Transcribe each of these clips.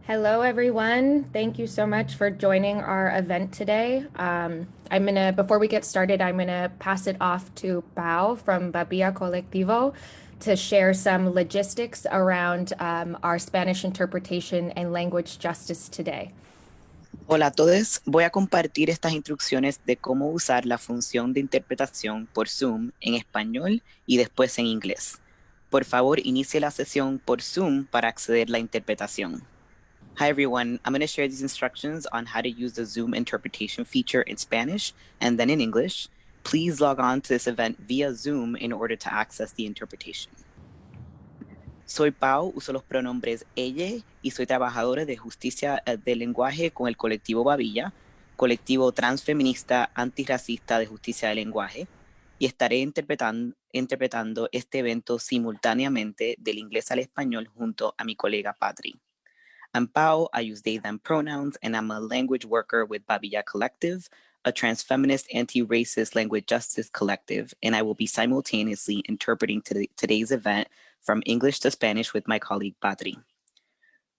Hello, everyone. Thank you so much for joining our event today. Before we get started, I'm gonna pass it off to Pau from Babia Colectivo to share some logistics around our Spanish interpretation and language justice today. Hola a todos, voy a compartir estas instrucciones de cómo usar la función de interpretación por Zoom en español y después en inglés. Por favor, inicie la sesión por Zoom para acceder a la interpretación. Hi everyone, I'm going to share these instructions on how to use the Zoom interpretation feature in Spanish and then in English. Please log on to this event via Zoom in order to access the interpretation. Soy Pau, uso los pronombres ella y soy trabajadora de justicia del lenguaje con el colectivo Babilla, colectivo transfeminista antirracista de justicia del lenguaje, y estaré interpretando este evento simultáneamente del inglés al español junto a mi colega Patri. I'm Pau, I use they, them pronouns, and I'm a language worker with Babilla Collective, a transfeminist anti-racist language justice collective, and I will be simultaneously interpreting today's event from English to Spanish with my colleague Patri.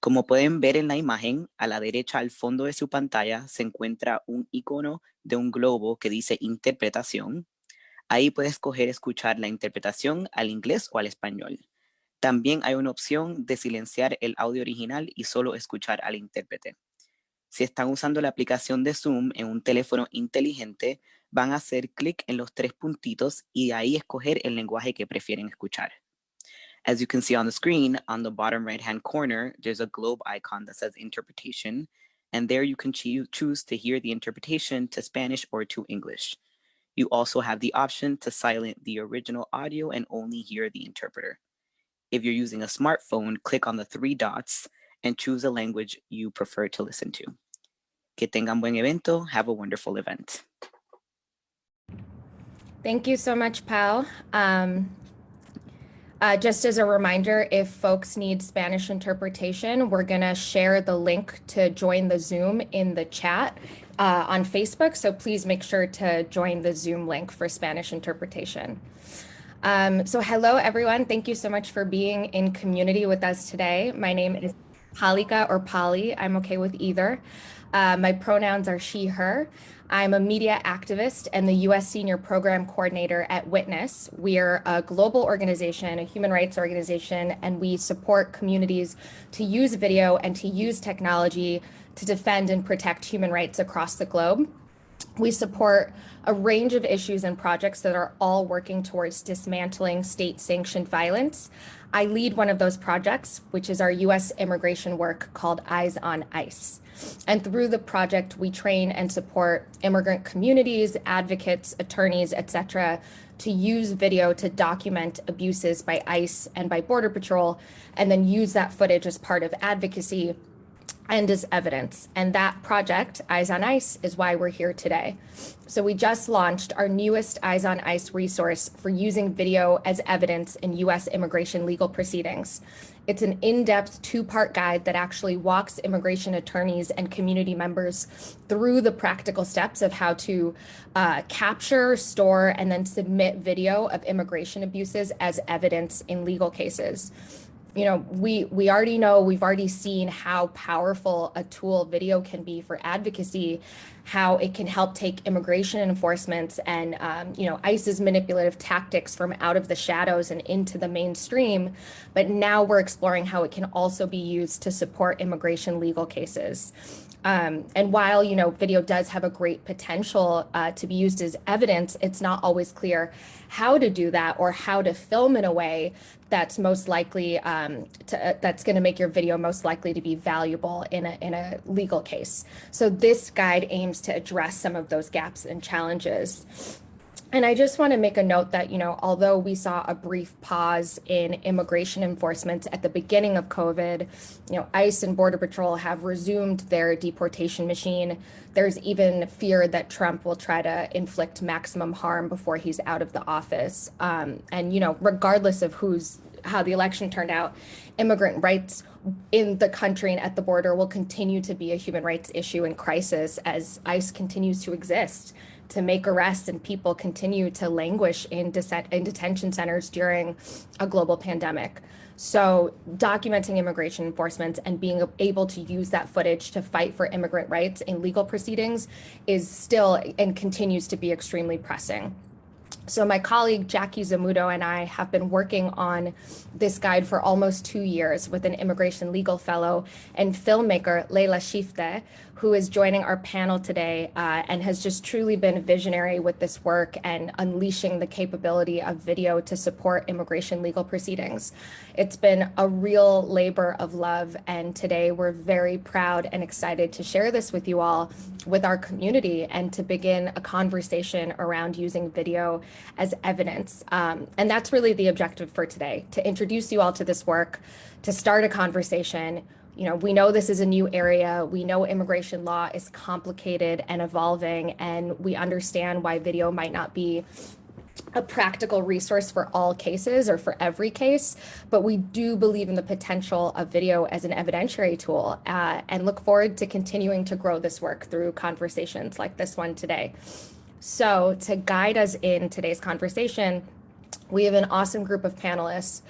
Como pueden ver en la imagen, a la derecha al fondo de su pantalla se encuentra un icono de un globo que dice interpretación. Ahí puede escoger escuchar la interpretación al inglés o al español. También hay una opción de silenciar el audio original y solo escuchar al intérprete. Si están usando la aplicación de Zoom en un teléfono inteligente, van a hacer clic en los tres puntitos y de ahí escoger el lenguaje que prefieren escuchar. As you can see on the screen, on the bottom right-hand corner, there's a globe icon that says interpretation, and there you can choose to hear the interpretation to Spanish or to English. You also have the option to silence the original audio and only hear the interpreter. If you're using a smartphone, click on the three dots and choose a language you prefer to listen to. Que tengan buen evento. Have a wonderful event. Thank you so much, Pau. Just as a reminder, if folks need Spanish interpretation, we're going to share the link to join the Zoom in the chat on Facebook. So please make sure to join the Zoom link for Spanish interpretation. So hello, everyone. Thank you so much for being in community with us today. My name is Palika or Pali. I'm okay with either. My pronouns are she, her. I'm a media activist and the U.S. Senior Program Coordinator at Witness. We are a global organization, a human rights organization, and we support communities to use video and to use technology to defend and protect human rights across the globe. We support a range of issues and projects that are all working towards dismantling state-sanctioned violence. I lead one of those projects, which is our U.S. immigration work called Eyes on ICE. And through the project, we train and support immigrant communities, advocates, attorneys, etc., to use video to document abuses by ICE and by Border Patrol, and then use that footage as part of advocacy and as evidence. And that project, Eyes on ICE, is why we're here today. So we just launched our newest Eyes on ICE resource for using video as evidence in U.S. immigration legal proceedings. It's an in-depth two-part guide that actually walks immigration attorneys and community members through the practical steps of how to capture, store, and then submit video of immigration abuses as evidence in legal cases. You know, we already know, we've already seen how powerful a tool video can be for advocacy, how it can help take immigration enforcement and, ICE's manipulative tactics from out of the shadows and into the mainstream. But now we're exploring how it can also be used to support immigration legal cases. And while, video does have a great potential to be used as evidence, it's not always clear how to do that or how to film in a way that's most likely that's going to make your video most likely to be valuable in a legal case. So this guide aims to address some of those gaps and challenges. And I just want to make a note that, although we saw a brief pause in immigration enforcement at the beginning of COVID, ICE and Border Patrol have resumed their deportation machine. There's even fear that Trump will try to inflict maximum harm before he's out of the office. Regardless of how the election turned out, immigrant rights in the country and at the border will continue to be a human rights issue in crisis as ICE continues to exist. to make arrests and people continue to languish in detention centers during a global pandemic. So documenting immigration enforcement and being able to use that footage to fight for immigrant rights in legal proceedings is still and continues to be extremely pressing. So my colleague Jackie Zamudo and I have been working on this guide for almost 2 years with an immigration legal fellow and filmmaker, Leila Shifteh, who is joining our panel today and has just truly been visionary with this work and unleashing the capability of video to support immigration legal proceedings. It's been a real labor of love, and today we're very proud and excited to share this with you all, with our community, and to begin a conversation around using video as evidence. And that's really the objective for today, to introduce you all to this work, to start a conversation. We know this is a new area. We know immigration law is complicated and evolving, and we understand why video might not be a practical resource for all cases or for every case, but we do believe in the potential of video as an evidentiary tool, and look forward to continuing to grow this work through conversations like this one today. So to guide us in today's conversation, we have an awesome group of panelists.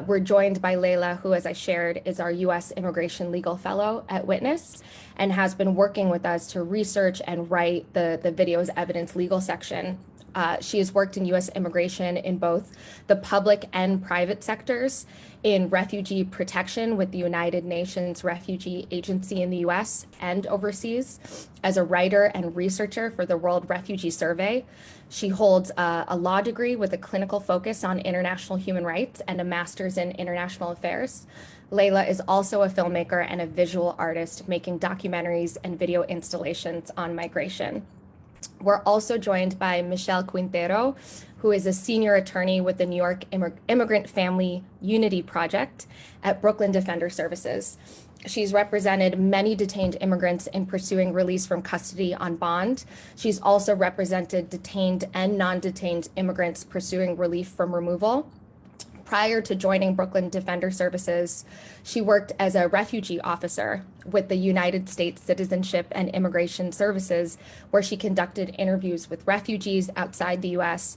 We're joined by Leila, who, as I shared, is our U.S. Immigration Legal Fellow at Witness and has been working with us to research and write the video's evidence legal section. She has worked in U.S. immigration in both the public and private sectors, in refugee protection with the United Nations Refugee Agency in the U.S. and overseas, as a writer and researcher for the World Refugee Survey. She holds a law degree with a clinical focus on international human rights and a master's in international affairs. Leila is also a filmmaker and a visual artist, making documentaries and video installations on migration. We're also joined by Michelle Quintero, who is a senior attorney with the New York Immigrant Family Unity Project at Brooklyn Defender Services. She's represented many detained immigrants in pursuing release from custody on bond. She's also represented detained and non-detained immigrants pursuing relief from removal. Prior to joining Brooklyn Defender Services, she worked as a refugee officer with the United States Citizenship and Immigration Services, where she conducted interviews with refugees outside the U.S.,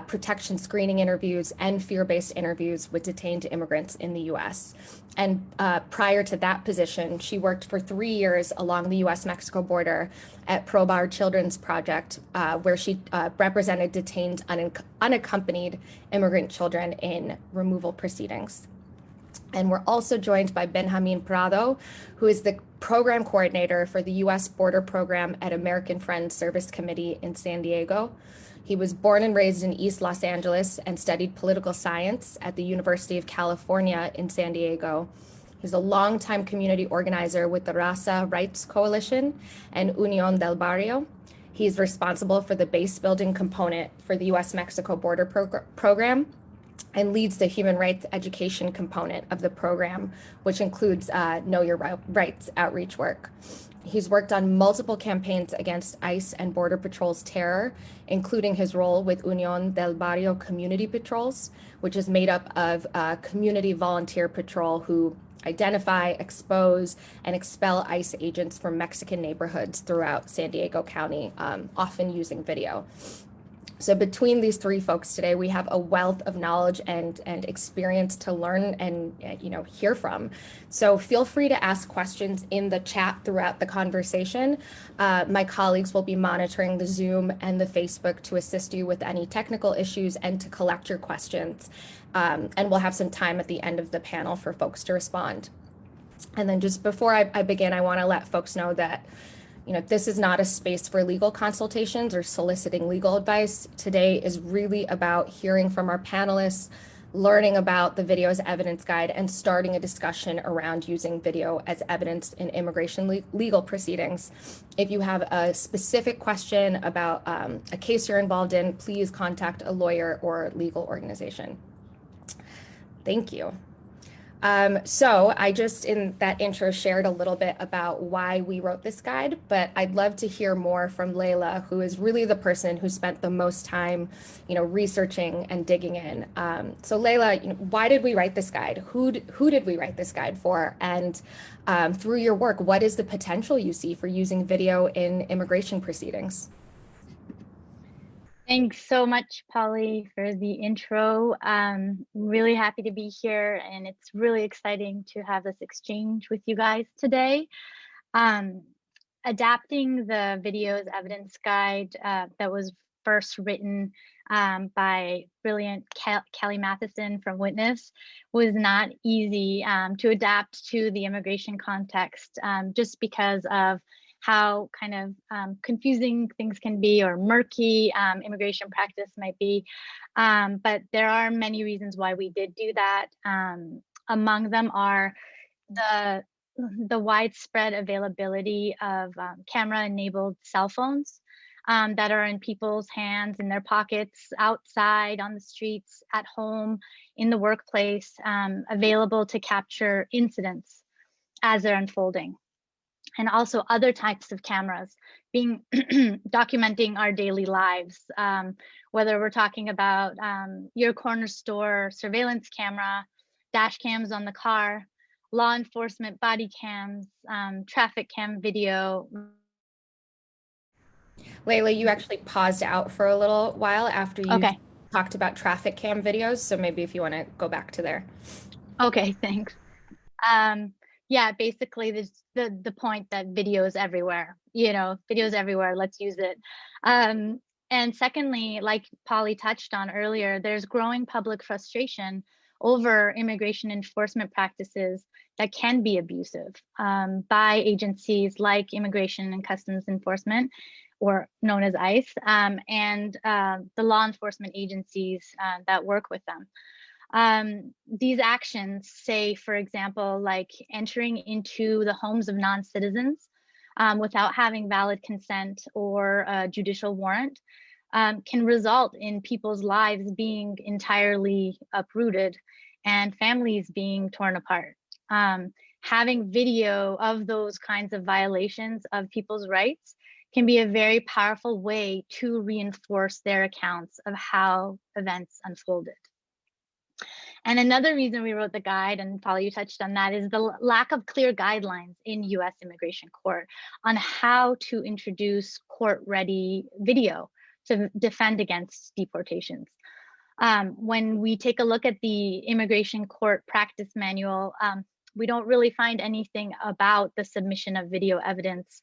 protection screening interviews, and fear-based interviews with detained immigrants in the U.S. And prior to that position, she worked for 3 years along the U.S.-Mexico border at Probar Children's Project, where she represented detained unaccompanied immigrant children in removal proceedings. And we're also joined by Benjamín Prado, who is the program coordinator for the U.S. Border Program at American Friends Service Committee in San Diego. He was born and raised in East Los Angeles and studied political science at the University of California in San Diego. He's a longtime community organizer with the Raza Rights Coalition and Unión del Barrio. He's responsible for the base building component for the U.S.-Mexico border program and leads the human rights education component of the program, which includes Know Your Rights outreach work. He's worked on multiple campaigns against ICE and Border Patrol's terror, including his role with Unión del Barrio Community Patrols, which is made up of community volunteer patrol who identify, expose, and expel ICE agents from Mexican neighborhoods throughout San Diego County, often using video. So between these three folks today, we have a wealth of knowledge and experience to learn and hear from. So feel free to ask questions in the chat throughout the conversation. My colleagues will be monitoring the Zoom and the Facebook to assist you with any technical issues and to collect your questions. And we'll have some time at the end of the panel for folks to respond. And then just before I begin, I want to let folks know that this is not a space for legal consultations or soliciting legal advice. Today is really about hearing from our panelists, learning about the video's evidence guide, and starting a discussion around using video as evidence in immigration legal proceedings. If you have a specific question about a case you're involved in, please contact a lawyer or legal organization. Thank you. So I just in that intro shared a little bit about why we wrote this guide, but I'd love to hear more from Leila, who is really the person who spent the most time, researching and digging in. So Leila, why did we write this guide? Who did we write this guide for? And through your work, what is the potential you see for using video in immigration proceedings? Thanks so much, Polly, for the intro. Really happy to be here, and it's really exciting to have this exchange with you guys today. Adapting the video's evidence guide that was first written by brilliant Kelly Matheson from Witness was not easy to adapt to the immigration context, just because of how kind of confusing things can be, or murky immigration practice might be. But there are many reasons why we did do that. Among them are the widespread availability of camera-enabled cell phones that are in people's hands, in their pockets, outside, on the streets, at home, in the workplace, available to capture incidents as they're unfolding. And also other types of cameras being documenting our daily lives, whether we're talking about your corner store surveillance camera, dash cams on the car, law enforcement body cams, traffic cam video. Leila, you actually paused out for a little while after you Okay. talked about traffic cam videos, so maybe if you want to go back to there. Okay, thanks. Yeah, basically the point that video is everywhere, video is everywhere, let's use it. And secondly, like Polly touched on earlier, there's growing public frustration over immigration enforcement practices that can be abusive by agencies like Immigration and Customs Enforcement, or known as ICE, and the law enforcement agencies that work with them. These actions, say, for example, like entering into the homes of non-citizens without having valid consent or a judicial warrant, can result in people's lives being entirely uprooted and families being torn apart. Having video of those kinds of violations of people's rights can be a very powerful way to reinforce their accounts of how events unfolded. And another reason we wrote the guide, and Polly, you touched on that, is the lack of clear guidelines in US immigration court on how to introduce court-ready video to defend against deportations. When we take a look at the immigration court practice manual, we don't really find anything about the submission of video evidence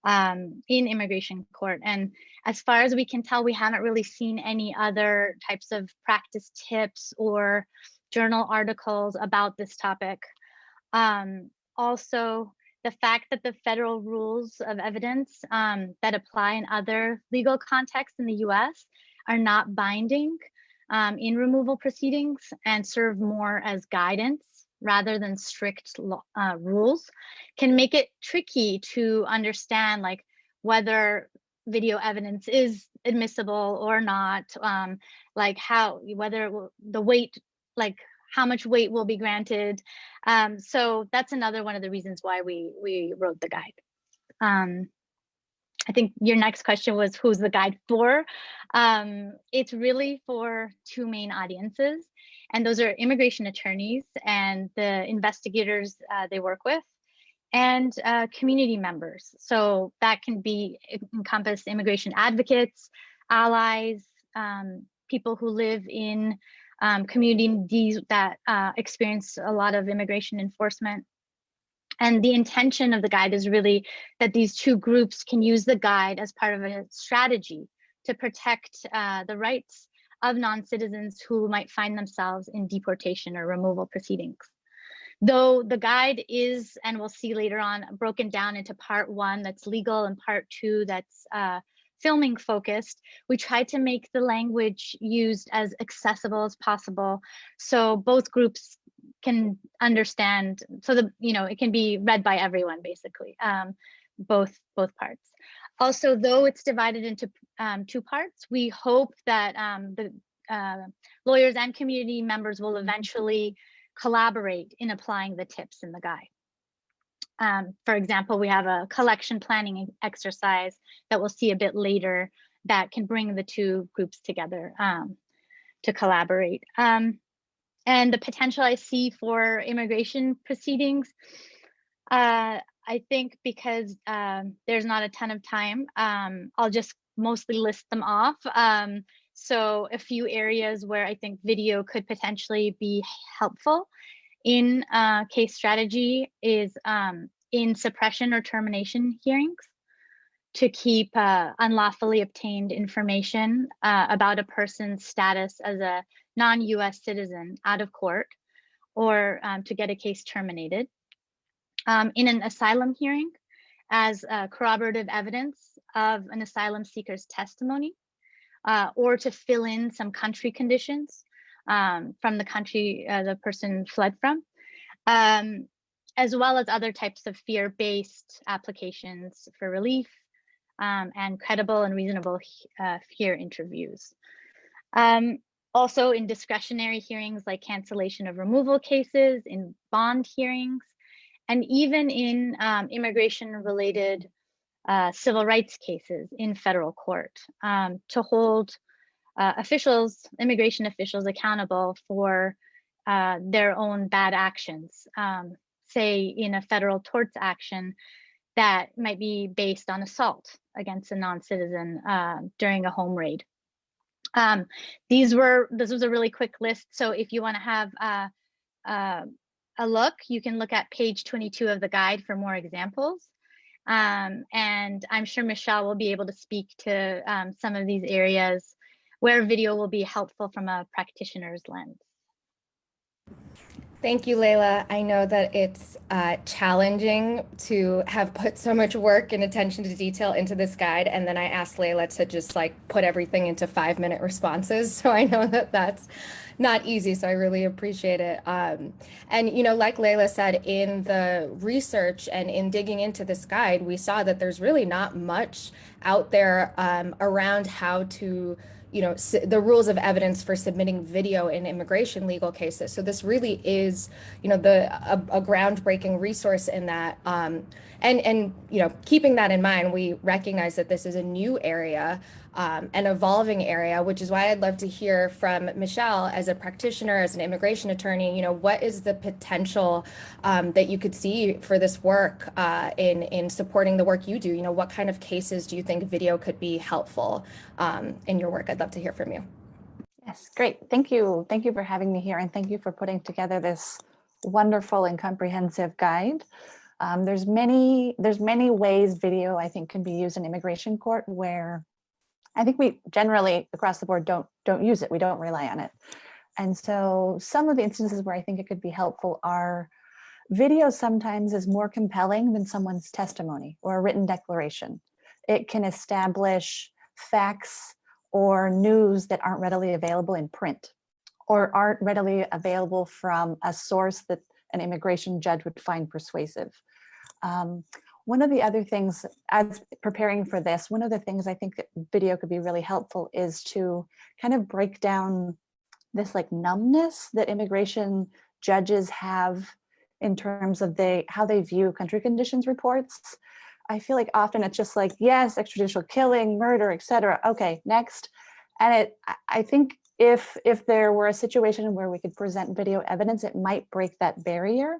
in immigration court. And as far as we can tell, we haven't really seen any other types of practice tips or journal articles about this topic. Also, the fact that the federal rules of evidence that apply in other legal contexts in the US are not binding in removal proceedings and serve more as guidance rather than strict rules, can make it tricky to understand like whether video evidence is admissible or not, like whether the weight, like how much weight will be granted. So that's another one of the reasons why we wrote the guide. I think your next question was, who's the guide for? It's really for two main audiences, and those are immigration attorneys and the investigators they work with, and community members. So that can encompass immigration advocates, allies, people who live in communities that experience a lot of immigration enforcement. And the intention of the guide is really that these two groups can use the guide as part of a strategy to protect the rights of non-citizens who might find themselves in deportation or removal proceedings. Though the guide is, and we'll see later on, broken down into part 1 that's legal and part 2 that's filming focused, we tried to make the language used as accessible as possible so both groups can understand, so that it can be read by everyone, basically, both parts. Also, though it's divided into 2 parts, we hope that the lawyers and community members will eventually collaborate in applying the tips in the guide. For example, we have a collection planning exercise that we'll see a bit later that can bring the 2 groups together to collaborate. And the potential I see for immigration proceedings, I think because there's not a ton of time, I'll just mostly list them off. So a few areas where I think video could potentially be helpful in case strategy is in suppression or termination hearings, to keep unlawfully obtained information about a person's status as a non-US citizen out of court, or to get a case terminated. In an asylum hearing, as corroborative evidence of an asylum seeker's testimony, or to fill in some country conditions from the country the person fled from, as well as other types of fear-based applications for relief, and credible and reasonable fear interviews. Also in discretionary hearings like cancellation of removal cases, in bond hearings, and even in immigration-related civil rights cases in federal court, to hold immigration officials accountable for their own bad actions, say in a federal torts action that might be based on assault against a non-citizen during a home raid. This was a really quick list. So if you want to have a look, you can look at page 22 of the guide for more examples. And I'm sure Michelle will be able to speak to some of these areas where video will be helpful from a practitioner's lens. Thank you, Leila. I know that it's challenging to have put so much work and attention to detail into this guide, and then I asked Leila to just like put everything into 5-minute responses. So I know that that's not easy, so I really appreciate it. And you know, like Leila said, in the research and in digging into this guide, we saw that there's really not much out there around how to, you know, the rules of evidence for submitting video in immigration legal cases. So this really is, you know, a groundbreaking resource in that. And you know, keeping that in mind, we recognize that this is a new area, an evolving area, which is why I'd love to hear from Michelle as a practitioner, as an immigration attorney. You know, what is the potential that you could see for this work in supporting the work you do? You know, what kind of cases do you think video could be helpful in your work? I'd love to hear from you. Yes, great. Thank you. Thank you for having me here, and thank you for putting together this wonderful and comprehensive guide. There's many ways video, I think, can be used in immigration court, where I think we generally across the board don't use it. We don't rely on it. And so some of the instances where I think it could be helpful are video sometimes is more compelling than someone's testimony or a written declaration. It can establish facts or news that aren't readily available in print, or aren't readily available from a source that an immigration judge would find persuasive. One of the other things, as preparing for this, one of the things I think that video could be really helpful is to kind of break down this like numbness that immigration judges have in terms of how they view country conditions reports. I feel like often it's just like, yes, extrajudicial killing, murder, etc. Okay, next. And I think if there were a situation where we could present video evidence, it might break that barrier.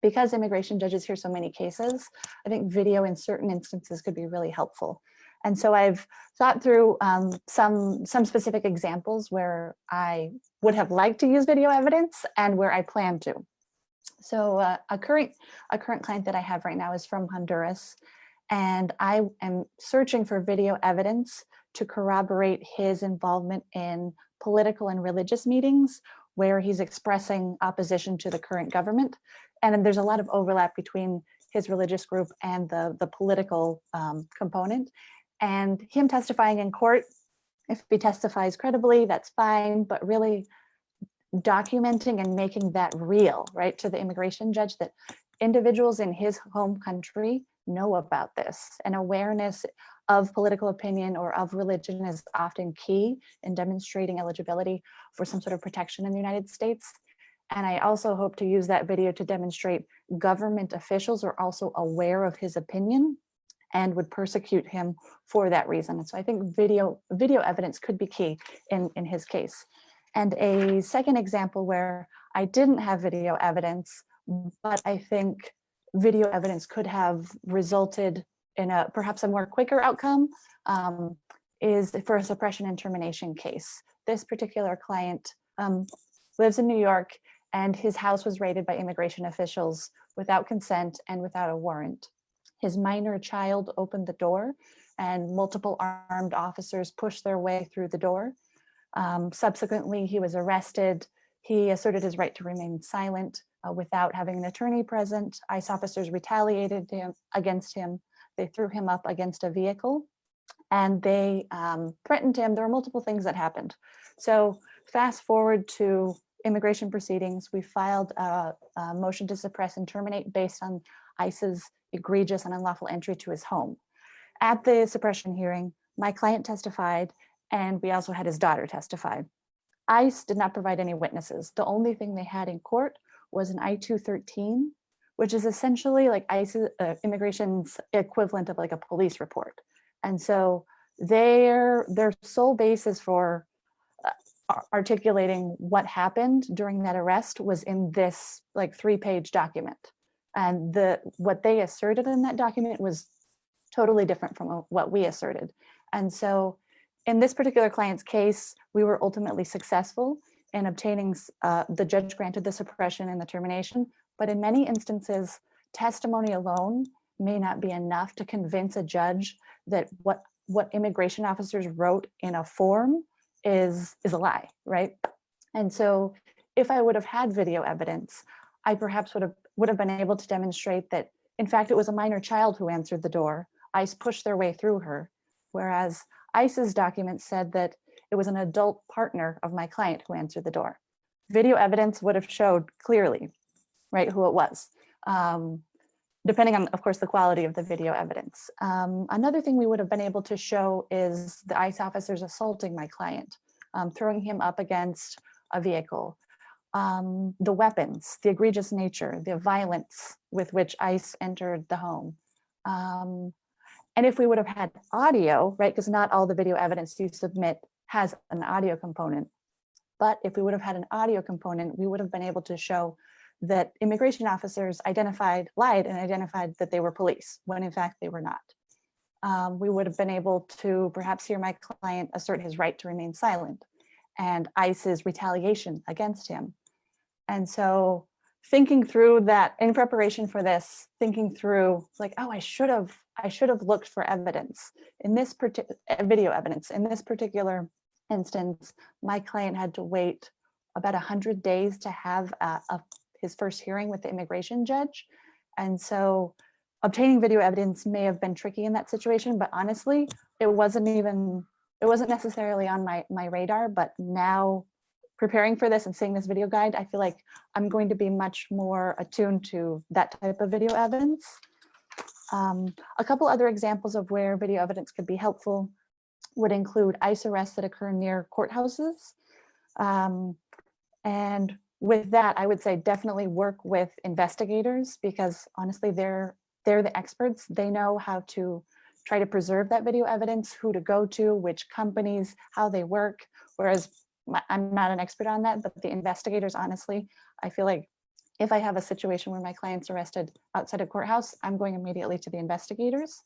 Because immigration judges hear so many cases, I think video in certain instances could be really helpful. And so I've thought through some specific examples where I would have liked to use video evidence and where I plan to. So a current client that I have right now is from Honduras, and I am searching for video evidence to corroborate his involvement in political and religious meetings where he's expressing opposition to the current government. And then there's a lot of overlap between his religious group and the political component. And him testifying in court, if he testifies credibly, that's fine, but really documenting and making that real, right, to the immigration judge, that individuals in his home country know about this. And awareness of political opinion or of religion is often key in demonstrating eligibility for some sort of protection in the United States. And I also hope to use that video to demonstrate government officials are also aware of his opinion and would persecute him for that reason. And so I think video evidence could be key in his case. And a second example where I didn't have video evidence, but I think video evidence could have resulted in perhaps a more quicker outcome, is for a suppression and termination case. This particular client lives in New York, and his house was raided by immigration officials without consent and without a warrant. His minor child opened the door, and multiple armed officers pushed their way through the door. Subsequently, he was arrested. He asserted his right to remain silent without having an attorney present. ICE officers retaliated against him. They threw him up against a vehicle, and they threatened him. There were multiple things that happened. So fast forward to immigration proceedings. We filed a motion to suppress and terminate based on ICE's egregious and unlawful entry to his home. At the suppression hearing, my client testified, and we also had his daughter testify. ICE did not provide any witnesses. The only thing they had in court was an I-213, which is essentially like ICE immigration's equivalent of like a police report. And so their sole basis for articulating what happened during that arrest was in this like 3-page document. And what they asserted in that document was totally different from what we asserted. And so in this particular client's case, we were ultimately successful in obtaining, the judge granted the suppression and the termination, but in many instances, testimony alone may not be enough to convince a judge that what immigration officers wrote in a form is a lie, right? And so if I would have had video evidence, I perhaps would have been able to demonstrate that, in fact, it was a minor child who answered the door. ICE pushed their way through her, whereas ICE's document said that it was an adult partner of my client who answered the door. Video evidence would have showed clearly, right, who it was, depending on, of course, the quality of the video evidence. Another thing we would have been able to show is the ICE officers assaulting my client, throwing him up against a vehicle, the weapons, the egregious nature, the violence with which ICE entered the home. And if we would have had audio, right, because not all the video evidence you submit has an audio component, but if we would have had an audio component, we would have been able to show that immigration officers lied and identified that they were police, when in fact they were not. We would have been able to perhaps hear my client assert his right to remain silent and ICE's retaliation against him. And so thinking through that in preparation for this, thinking through like, oh, I should have looked for evidence in this video evidence. In this particular instance, my client had to wait about 100 days to have his first hearing with the immigration judge. And so obtaining video evidence may have been tricky in that situation, but honestly, it wasn't necessarily on my radar. But now preparing for this and seeing this video guide, I feel like I'm going to be much more attuned to that type of video evidence. A couple other examples of where video evidence could be helpful would include ICE arrests that occur near courthouses. And with that, I would say definitely work with investigators, because honestly, they're the experts. They know how to try to preserve that video evidence, who to go to, which companies, how they work. Whereas I'm not an expert on that, but the investigators, honestly, I feel like if I have a situation where my client's arrested outside a courthouse, I'm going immediately to the investigators.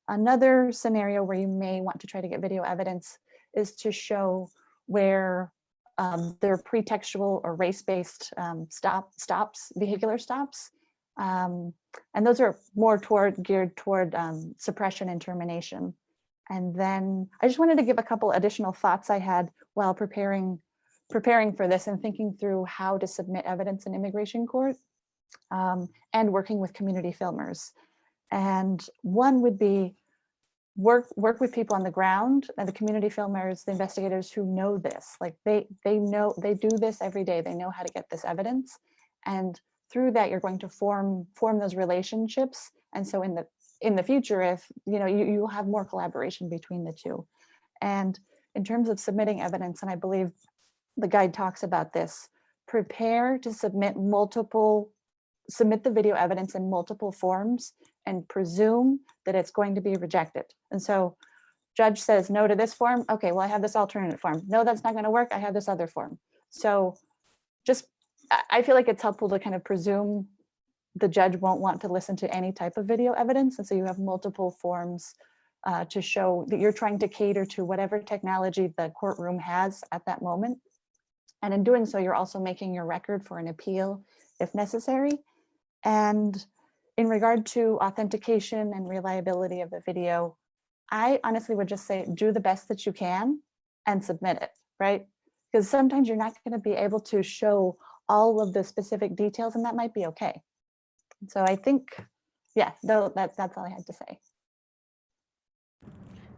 Another scenario where you may want to try to get video evidence is to show where there are pretextual or race-based stops, vehicular stops. And those are more geared toward suppression and termination. And then I just wanted to give a couple additional thoughts I had while preparing for this and thinking through how to submit evidence in immigration court, and working with community filmers. And one would be work with people on the ground, and the community filmers, the investigators who know this. Like they do this every day. They know how to get this evidence, and through that you're going to form those relationships. And so in the future, if you'll have more collaboration between the two. And in terms of submitting evidence, and I believe the guide talks about this, prepare to submit the video evidence in multiple forms and presume that it's going to be rejected. And so judge says no to this form. Okay, well, I have this alternate form. No, that's not going to work. I have this other form. So I feel like it's helpful to kind of presume the judge won't want to listen to any type of video evidence. And so you have multiple forms to show that you're trying to cater to whatever technology the courtroom has at that moment. And in doing so, you're also making your record for an appeal if necessary. And in regard to authentication and reliability of the video, I honestly would just say, do the best that you can and submit it, right? Because sometimes you're not going to be able to show all of the specific details, and that might be okay. So I think, yeah, though that's all I had to say.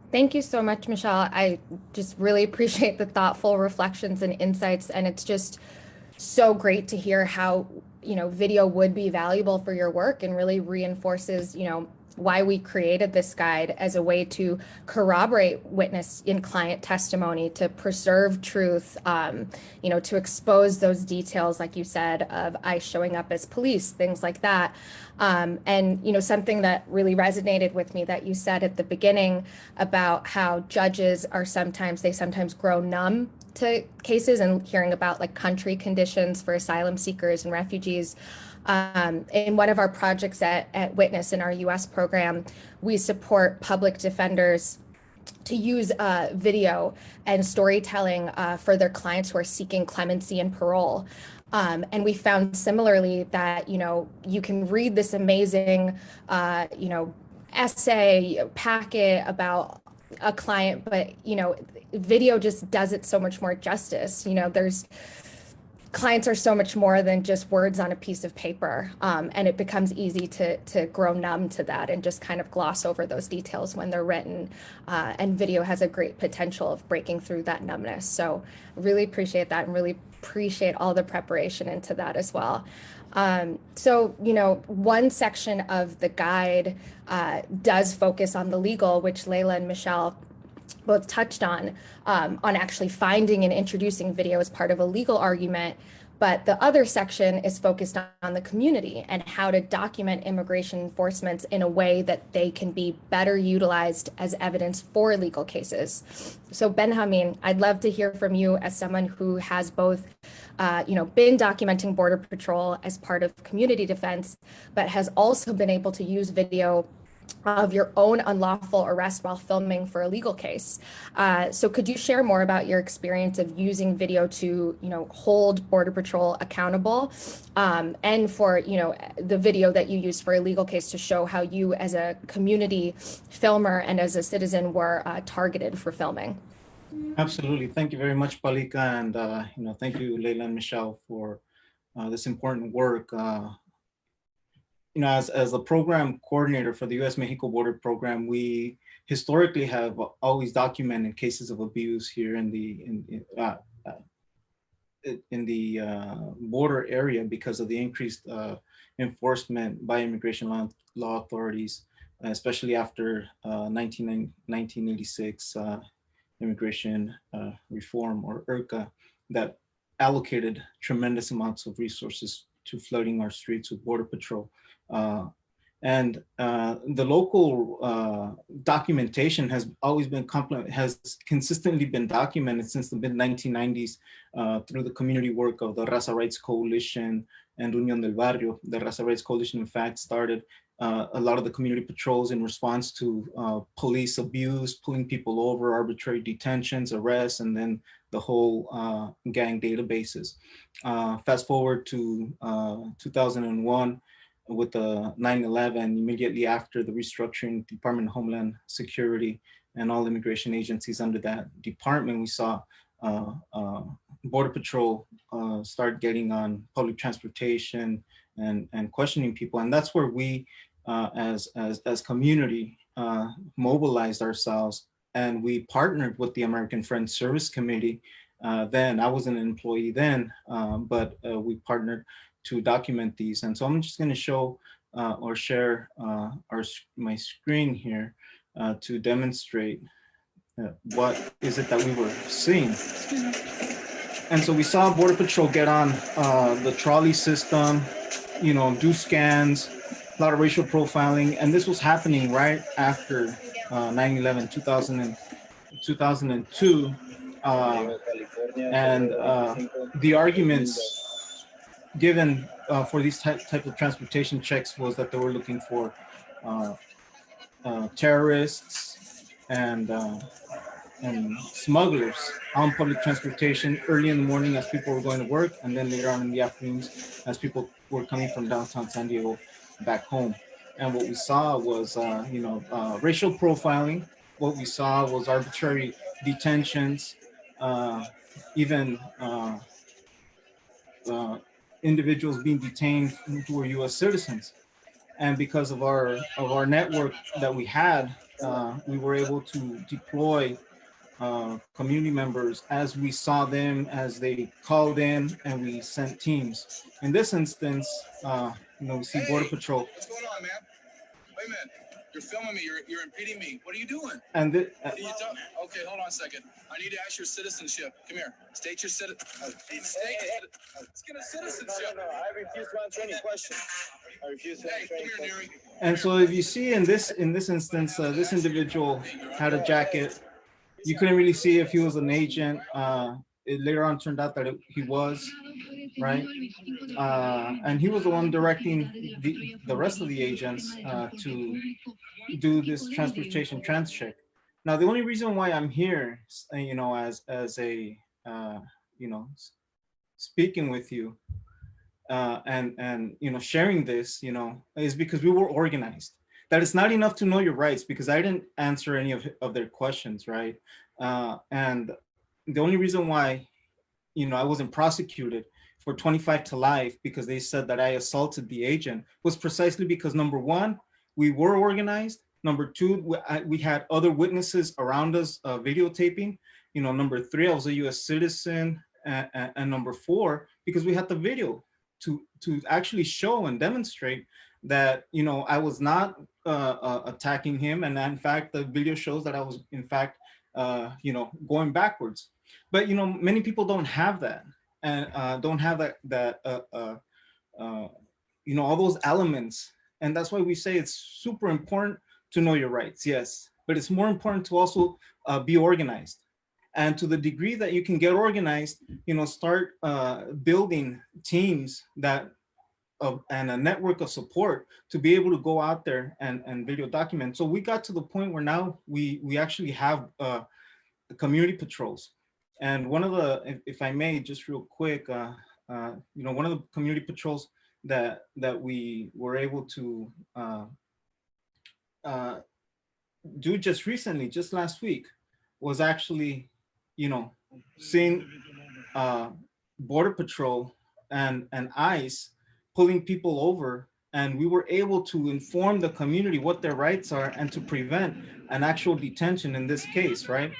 Thank you so much, Michelle. I just really appreciate the thoughtful reflections and insights, and it's just so great to hear how, video would be valuable for your work and really reinforces, why we created this guide as a way to corroborate witness in client testimony, to preserve truth, to expose those details, like you said, of ICE showing up as police, things like that. And, something that really resonated with me that you said at the beginning about how judges are sometimes grow numb to cases, and hearing about like country conditions for asylum seekers and refugees. In one of our projects at Witness in our US program, we support public defenders to use video and storytelling for their clients who are seeking clemency and parole. And we found similarly that, you can read this amazing, essay packet about a client, but, video just does it so much more justice. Clients are so much more than just words on a piece of paper, and it becomes easy to grow numb to that and just kind of gloss over those details when they're written, and video has a great potential of breaking through that numbness. So really appreciate that, and really appreciate all the preparation into that as well. So, one section of the guide does focus on the legal, which Leila and Michelle both touched on actually finding and introducing video as part of a legal argument. But the other section is focused on the community and how to document immigration enforcements in a way that they can be better utilized as evidence for legal cases. So Benjamín, I'd love to hear from you as someone who has both been documenting Border Patrol as part of community defense, but has also been able to use video of your own unlawful arrest while filming for a legal case. So could you share more about your experience of using video to, hold Border Patrol accountable, and for, the video that you used for a legal case to show how you as a community filmer and as a citizen were targeted for filming? Absolutely. Thank you very much, Palika. And, thank you, Leila and Michelle, for this important work. As a program coordinator for the U.S.-Mexico border program, we historically have always documented cases of abuse here in the border area because of the increased enforcement by immigration law authorities, especially after 1986 immigration reform, or IRCA, that allocated tremendous amounts of resources to flooding our streets with Border Patrol. And the local documentation has always been consistently been documented since the mid-1990s through the community work of the Raza Rights Coalition and Unión del Barrio. The Raza Rights Coalition, in fact, started a lot of the community patrols in response to police abuse, pulling people over, arbitrary detentions, arrests, and then the whole gang databases. Fast forward to 2001, with the 9/11, immediately after the restructuring Department of Homeland Security and all immigration agencies under that department, we saw Border Patrol start getting on public transportation and questioning people. And that's where we, as community, mobilized ourselves, and we partnered with the American Friends Service Committee. Then I wasn't an employee then, but we partnered to document these. And so I'm just going to show or share my screen here to demonstrate what is it that we were seeing. And so we saw Border Patrol get on the trolley system, do scans, a lot of racial profiling. And this was happening right after 9/11, 2002. And the arguments given for these type of transportation checks was that they were looking for terrorists, and smugglers on public transportation early in the morning as people were going to work, and then later on in the afternoons as people were coming from downtown San Diego back home. And what we saw was, racial profiling. What we saw was arbitrary detentions, even individuals being detained who were U.S. citizens. And because of our network that we had, we were able to deploy community members as we saw them, as they called in, and we sent teams. In this instance, we see Border Patrol. What's going on, man? Wait a minute. You're filming me. You're impeding me. What are you doing? And okay, hold on a second. I need to ask your citizenship. Come here. State your citizenship. Let's get a citizenship. No, I refuse to answer any questions. I refuse to answer any questions. And so if you see in this instance, this individual had a jacket. You couldn't really see if he was an agent. It later on turned out that he was, right? And he was the one directing the rest of the agents to do this transportation trans check. Now, the only reason why I'm here, as a, speaking with you and sharing this, is because we were organized. That it's not enough to know your rights, because I didn't answer any of their questions, right? And the only reason why, I wasn't prosecuted for 25 to life because they said that I assaulted the agent was precisely because, number one, we were organized. Number two, we had other witnesses around us videotaping. Number three, I was a U.S. citizen. And number four, because we had the video to actually show and demonstrate that, I was not attacking him. And in fact, the video shows that I was, in fact, going backwards. But, many people don't have that, and don't have all those elements. And that's why we say it's super important to know your rights, yes. But it's more important to also be organized. And to the degree that you can get organized, start building teams and a network of support to be able to go out there and video document. So we got to the point where now we actually have community patrols. And one of the, if I may, just real quick, one of the community patrols that we were able to do just recently, just last week, was actually, seeing Border Patrol and ICE pulling people over, and we were able to inform the community what their rights are and to prevent an actual detention in this case, right?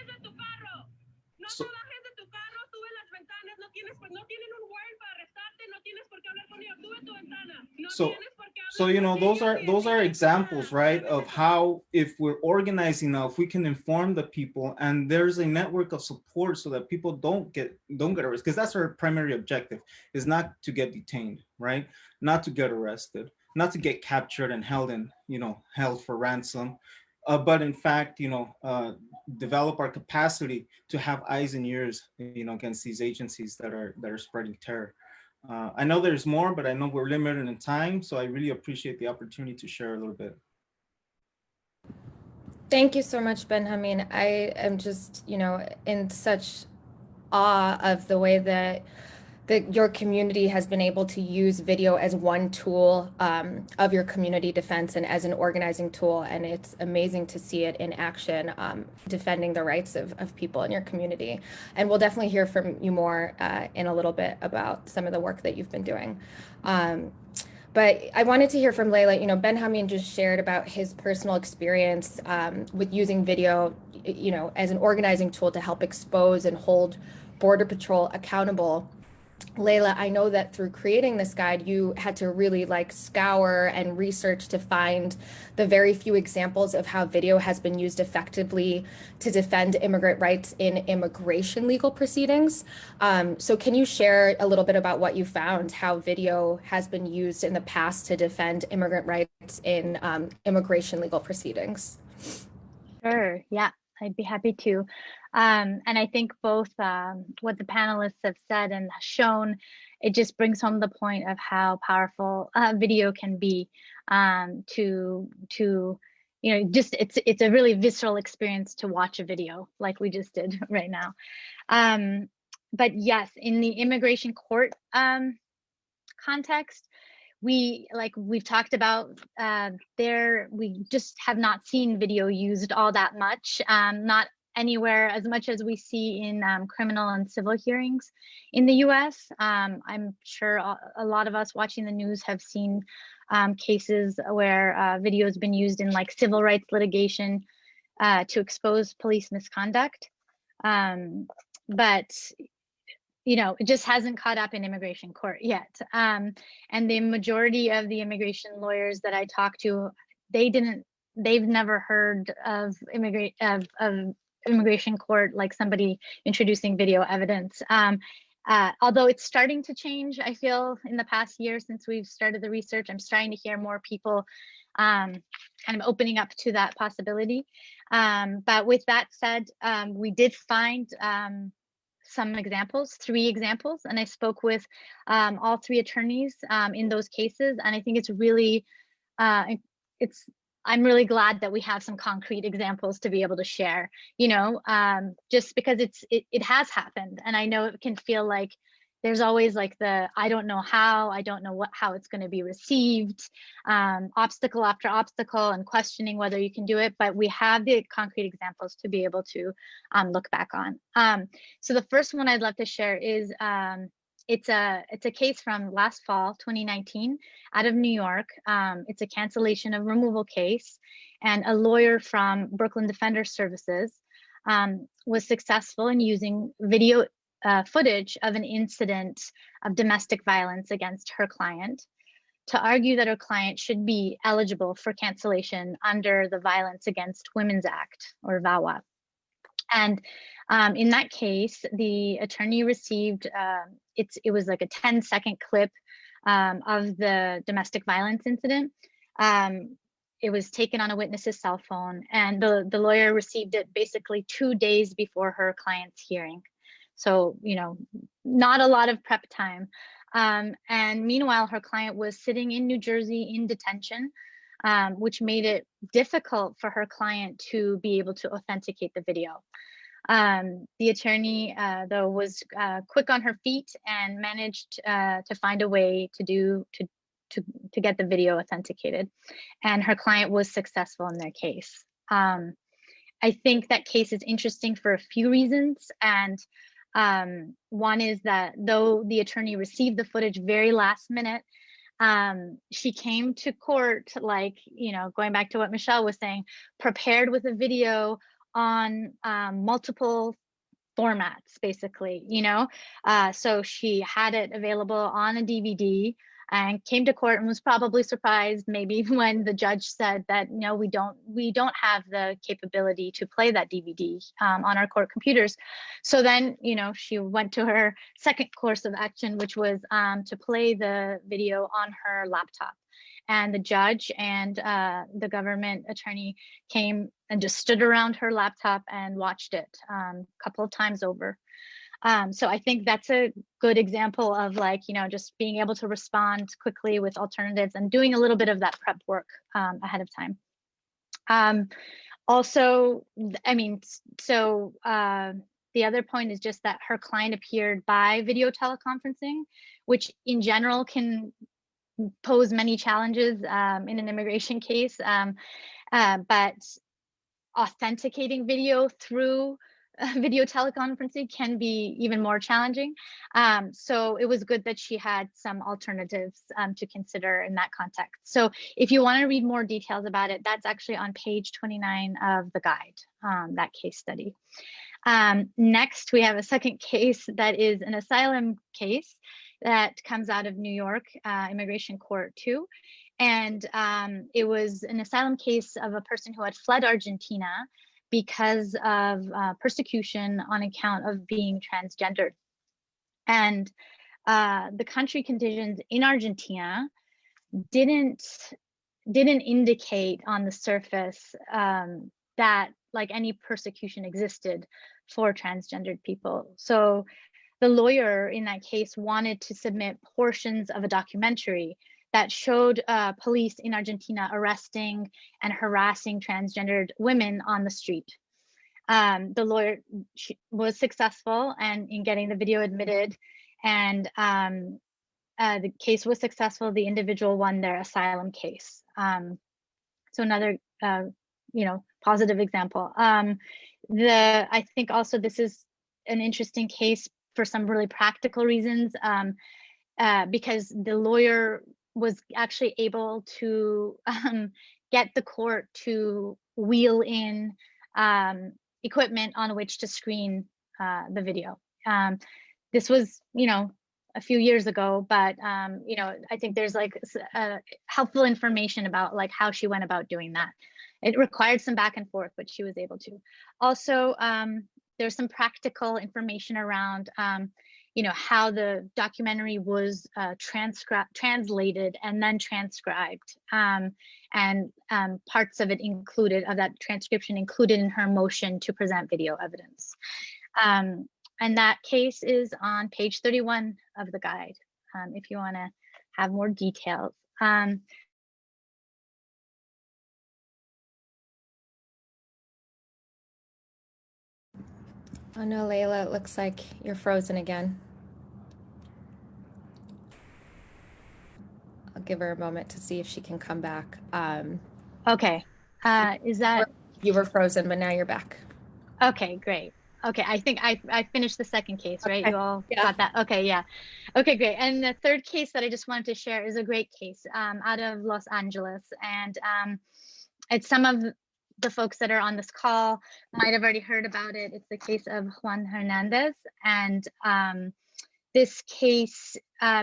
So those are examples, right, of how, if we're organizing now, if we can inform the people, and there's a network of support so that people don't get arrested, because that's our primary objective, is not to get detained, right? Not to get arrested, not to get captured and held for ransom, but in fact, develop our capacity to have eyes and ears, against these agencies that are spreading terror. I know there's more, but I know we're limited in time, so I really appreciate the opportunity to share a little bit. Thank you so much, Benjamín. I am just, in such awe of the way that your community has been able to use video as one tool of your community defense and as an organizing tool. And it's amazing to see it in action, defending the rights of people in your community. And we'll definitely hear from you more in a little bit about some of the work that you've been doing. But I wanted to hear from Leila. Benjamín just shared about his personal experience with using video, as an organizing tool to help expose and hold Border Patrol accountable. Leila, I know that through creating this guide, you had to really scour and research to find the very few examples of how video has been used effectively to defend immigrant rights in immigration legal proceedings. So can you share a little bit about what you found, how video has been used in the past to defend immigrant rights in immigration legal proceedings? Sure, yeah, I'd be happy to. And I think both what the panelists have said and shown, it just brings home the point of how powerful video can be to just it's a really visceral experience to watch a video like we just did right now. But yes, in the immigration court context, we've talked about we just have not seen video used all that much, not anywhere as much as we see in criminal and civil hearings in the US. I'm sure a lot of us watching the news have seen cases where video has been used in like civil rights litigation to expose police misconduct. But it just hasn't caught up in immigration court yet. And the majority of the immigration lawyers that I talked to, they've never heard of immigration court, like somebody introducing video evidence. Although it's starting to change, I feel in the past year since we've started the research, I'm starting to hear more people kind of opening up to that possibility. But with that said, we did find some examples, 3 examples, and I spoke with all 3 attorneys in those cases, and I think it's really, I'm really glad that we have some concrete examples to be able to share, just because it has happened, and I know it can feel like there's always like I don't know how it's going to be received, obstacle after obstacle, and questioning whether you can do it. But we have the concrete examples to be able to look back on. So the first one I'd love to share is it's a case from last fall, 2019, out of New York. It's a cancellation of removal case, and a lawyer from Brooklyn Defender Services was successful in using video footage of an incident of domestic violence against her client to argue that her client should be eligible for cancellation under the Violence Against Women's Act, or VAWA. And in that case, the attorney received, it was like a 10-second clip of the domestic violence incident. It was taken on a witness's cell phone, and the lawyer received it basically 2 days before her client's hearing. So, not a lot of prep time. And meanwhile, her client was sitting in New Jersey in detention, which made it difficult for her client to be able to authenticate the video. The attorney, though, was quick on her feet and managed to find a way to get the video authenticated. And her client was successful in their case. I think that case is interesting for a few reasons. And one is that though the attorney received the footage very last minute, she came to court, like, going back to what Michelle was saying, prepared with a video on multiple formats, basically, so she had it available on a DVD and came to court and was probably surprised maybe when the judge said that, no, we don't have the capability to play that DVD on our court computers. So then, she went to her second course of action, which was to play the video on her laptop. And the judge and the government attorney came and just stood around her laptop and watched it a couple of times over. So I think that's a good example of, like, just being able to respond quickly with alternatives and doing a little bit of that prep work ahead of time. Also, the other point is just that her client appeared by video teleconferencing, which in general can pose many challenges in an immigration case, but authenticating video through video teleconferencing can be even more challenging. So it was good that she had some alternatives to consider in that context. So if you want to read more details about it, that's actually on page 29 of the guide, that case study. Next, we have a second case that is an asylum case that comes out of New York Immigration Court too. And it was an asylum case of a person who had fled Argentina because of persecution on account of being transgendered. And the country conditions in Argentina didn't indicate on the surface that like any persecution existed for transgendered people. So the lawyer in that case wanted to submit portions of a documentary that showed police in Argentina arresting and harassing transgendered women on the street. The lawyer was successful and in getting the video admitted, and the case was successful. The individual won their asylum case. So another, positive example. I think also this is an interesting case for some really practical reasons, because the lawyer was actually able to get the court to wheel in equipment on which to screen the video. This was, a few years ago, but I think there's like helpful information about like how she went about doing that. It required some back and forth, but she was able to. Also, there's some practical information around how the documentary was translated and then transcribed, and parts of it of that transcription included in her motion to present video evidence. And that case is on page 31 of the guide, if you want to have more details. Oh no, Leila, it looks like you're frozen again. I'll give her a moment to see if she can come back. Okay, is that? You were frozen, but now you're back. Okay, great. Okay, I think I finished the second case, right? Okay. You all Yeah. got that? Okay, yeah. Okay, great. And the third case that I just wanted to share is a great case out of Los Angeles. And it's some of the folks that are on this call might have already heard about it. It's the case of Juan Hernandez. And this case,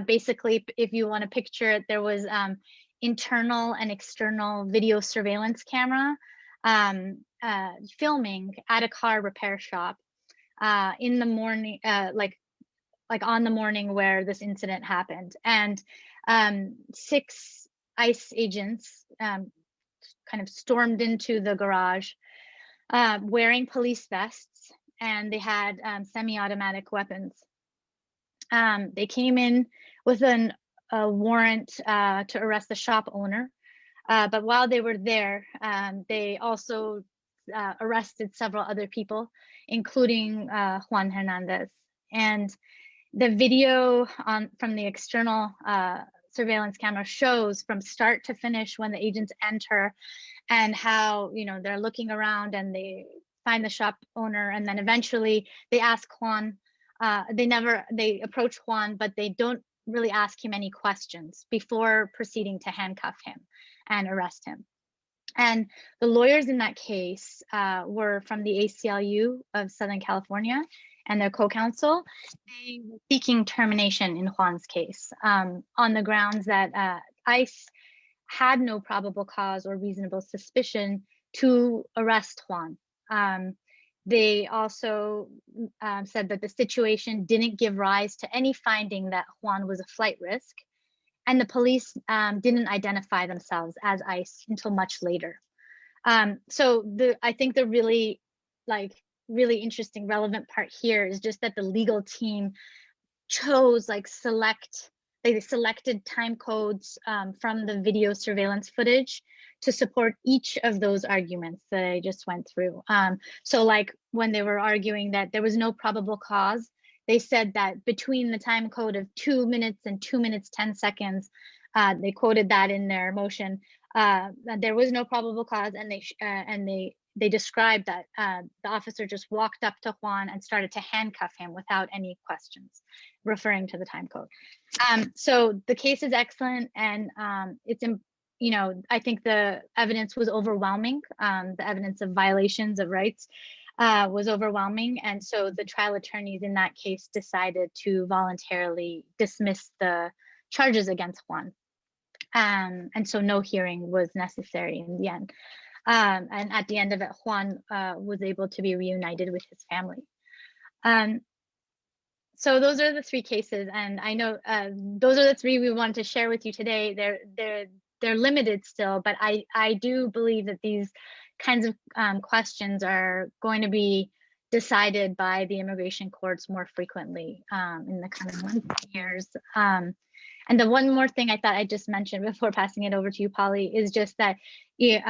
basically, if you want to picture it, there was internal and external video surveillance camera filming at a car repair shop in the morning, like on the morning where this incident happened. And 6 ICE agents kind of stormed into the garage wearing police vests, and they had semi-automatic weapons. They came in with a warrant to arrest the shop owner. But while they were there, they also arrested several other people, including Juan Hernandez. And the video from the external surveillance camera shows from start to finish when the agents enter, and how they're looking around and they find the shop owner, and then eventually they ask Juan. They approach Juan, but they don't really ask him any questions before proceeding to handcuff him and arrest him. And the lawyers in that case were from the ACLU of Southern California, and their co-counsel. They were seeking termination in Juan's case on the grounds that ICE had no probable cause or reasonable suspicion to arrest Juan. They also said that the situation didn't give rise to any finding that Juan was a flight risk, and the police didn't identify themselves as ICE until much later. So I think the really interesting, relevant part here is just that the legal team chose they selected time codes from the video surveillance footage to support each of those arguments that I just went through. So when they were arguing that there was no probable cause, they said that between the time code of 2 minutes and 2 minutes 10 seconds, they quoted that in their motion, that there was no probable cause, and they described that the officer just walked up to Juan and started to handcuff him without any questions, referring to the time code. So the case is excellent, and I think the evidence was overwhelming. The evidence of violations of rights was overwhelming, and so the trial attorneys in that case decided to voluntarily dismiss the charges against Juan, and so no hearing was necessary in the end. And at the end of it, Juan was able to be reunited with his family. So those are the 3 cases, and I know those are the 3 we wanted to share with you today. They're limited still, but I do believe that these kinds of questions are going to be decided by the immigration courts more frequently in the coming months, years. And the one more thing I thought I just mentioned before passing it over to you, Polly, is just that we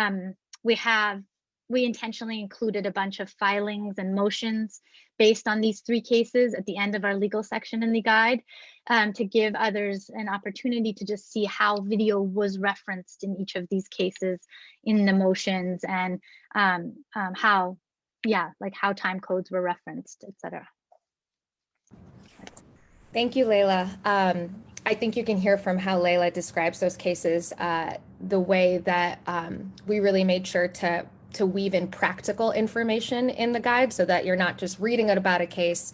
intentionally included a bunch of filings and motions based on these 3 cases at the end of our legal section in the guide, to give others an opportunity to just see how video was referenced in each of these cases in the motions, and how time codes were referenced, etc. Thank you, Leila. I think you can hear from how Leila describes those cases, the way that we really made sure to weave in practical information in the guide, so that you're not just reading about a case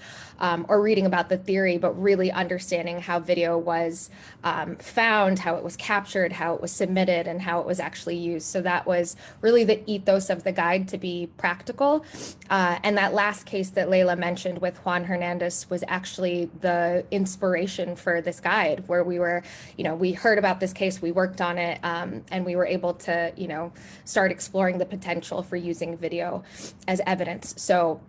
or reading about the theory, but really understanding how video was found, how it was captured, how it was submitted, and how it was actually used. So that was really the ethos of the guide, to be practical. And that last case that Leila mentioned with Juan Hernandez was actually the inspiration for this guide, where we were, we heard about this case, we worked on it, and we were able to, start exploring the potential for using video as evidence. So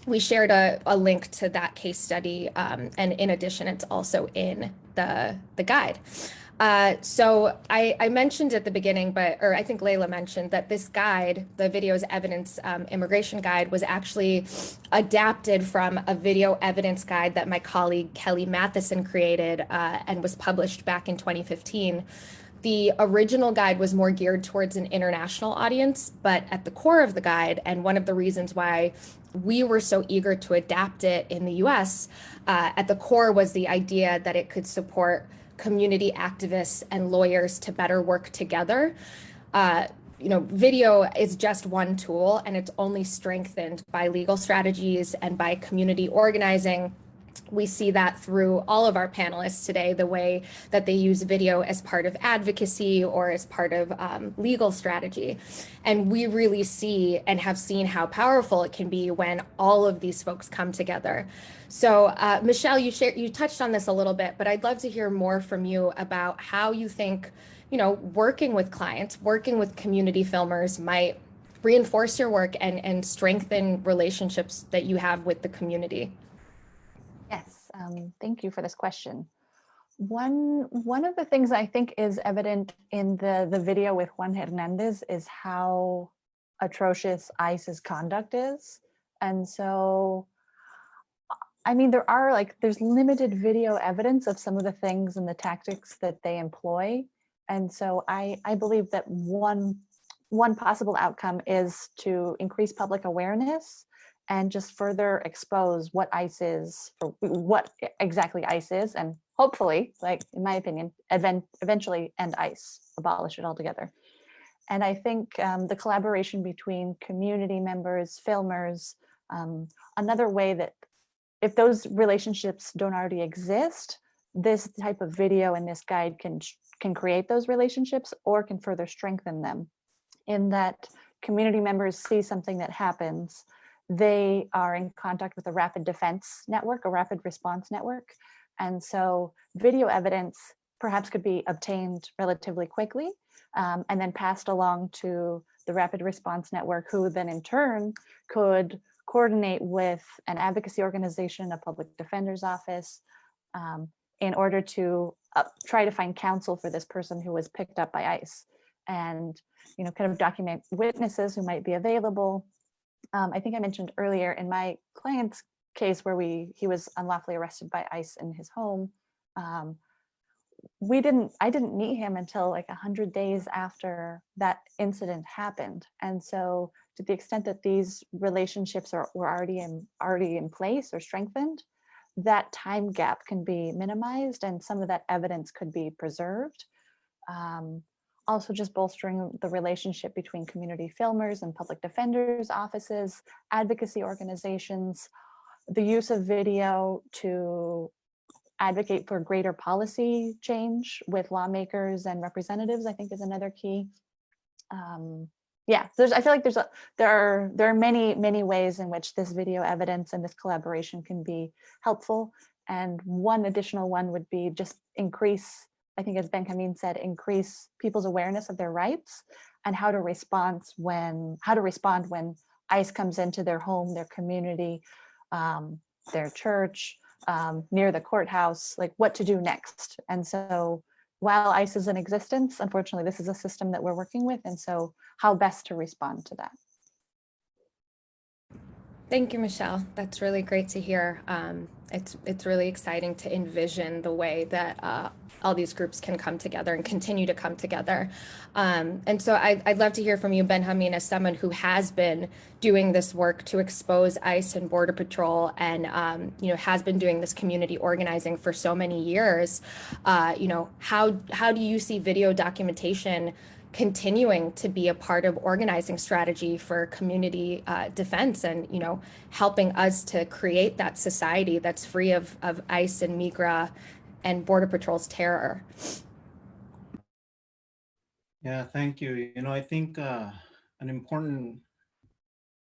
we shared a link to that case study, and in addition, it's also in the guide. So I mentioned at the beginning, or I think Leila mentioned, that this guide, the Videos Evidence Immigration Guide, was actually adapted from a video evidence guide that my colleague Kelly Matheson created and was published back in 2015. The original guide was more geared towards an international audience, but at the core of the guide, and one of the reasons why we were so eager to adapt it in the US, at the core was the idea that it could support community activists and lawyers to better work together. Video is just one tool, and it's only strengthened by legal strategies and by community organizing. We see that through all of our panelists today, the way that they use video as part of advocacy or as part of legal strategy. And we really see and have seen how powerful it can be when all of these folks come together. So Michelle, you touched on this a little bit, but I'd love to hear more from you about how you think, working with clients, working with community filmers might reinforce your work and strengthen relationships that you have with the community. Yes, thank you for this question. One of the things I think is evident in the video with Juan Hernandez is how atrocious ICE's conduct is. And so, I mean, there's limited video evidence of some of the things and the tactics that they employ. And so I believe that one possible outcome is to increase public awareness and just further expose what ICE is, for what exactly ICE is, and hopefully, in my opinion, eventually end ICE, abolish it altogether. And I think the collaboration between community members, filmers, another way that if those relationships don't already exist, this type of video and this guide can create those relationships or can further strengthen them, in that community members see something that happens, they are in contact with a rapid defense network, a rapid response network. And so video evidence perhaps could be obtained relatively quickly and then passed along to the rapid response network, who then in turn could coordinate with an advocacy organization, a public defender's office, in order to try to find counsel for this person who was picked up by ICE, and kind of document witnesses who might be available. I think I mentioned earlier in my client's case where he was unlawfully arrested by ICE in his home. I didn't meet him until like 100 days after that incident happened. And so to the extent that these relationships were already in place or strengthened, that time gap can be minimized and some of that evidence could be preserved. Also just bolstering the relationship between community filmers and public defenders' offices, advocacy organizations, the use of video to advocate for greater policy change with lawmakers and representatives, I think is another key. Yeah, I feel like there are many ways in which this video evidence and this collaboration can be helpful. And one additional one would be just increase, I think as Benjamín said, increase people's awareness of their rights and how to respond when ICE comes into their home, their community, their church, near the courthouse, like what to do next. And so while ICE is in existence, unfortunately, this is a system that we're working with. And so how best to respond to that. Thank you, Michelle. That's really great to hear. It's really exciting to envision the way that all these groups can come together and continue to come together. And so I'd love to hear from you, Benjamín, as someone who has been doing this work to expose ICE and Border Patrol and has been doing this community organizing for so many years. How do you see video documentation continuing to be a part of organizing strategy for community defense and, helping us to create that society that's free of ICE and Migra and Border Patrol's terror? Yeah, thank you. I think an important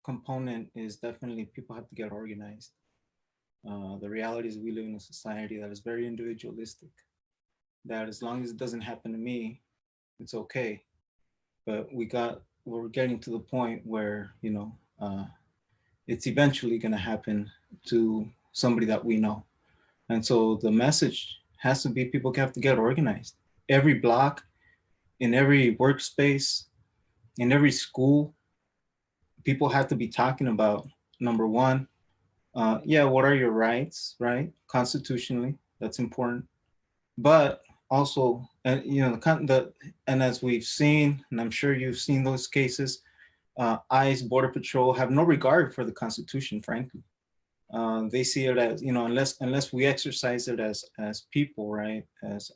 component is definitely people have to get organized. The reality is we live in a society that is very individualistic, that as long as it doesn't happen to me, it's okay. But we're getting to the point where, it's eventually going to happen to somebody that we know. And so the message has to be people have to get organized. Every block, in every workspace, in every school, people have to be talking about, number one, what are your rights, right? Constitutionally, that's important. But also, and as we've seen, and I'm sure you've seen those cases, ICE, Border Patrol have no regard for the Constitution, frankly. They see it as, unless we exercise it as people, right? As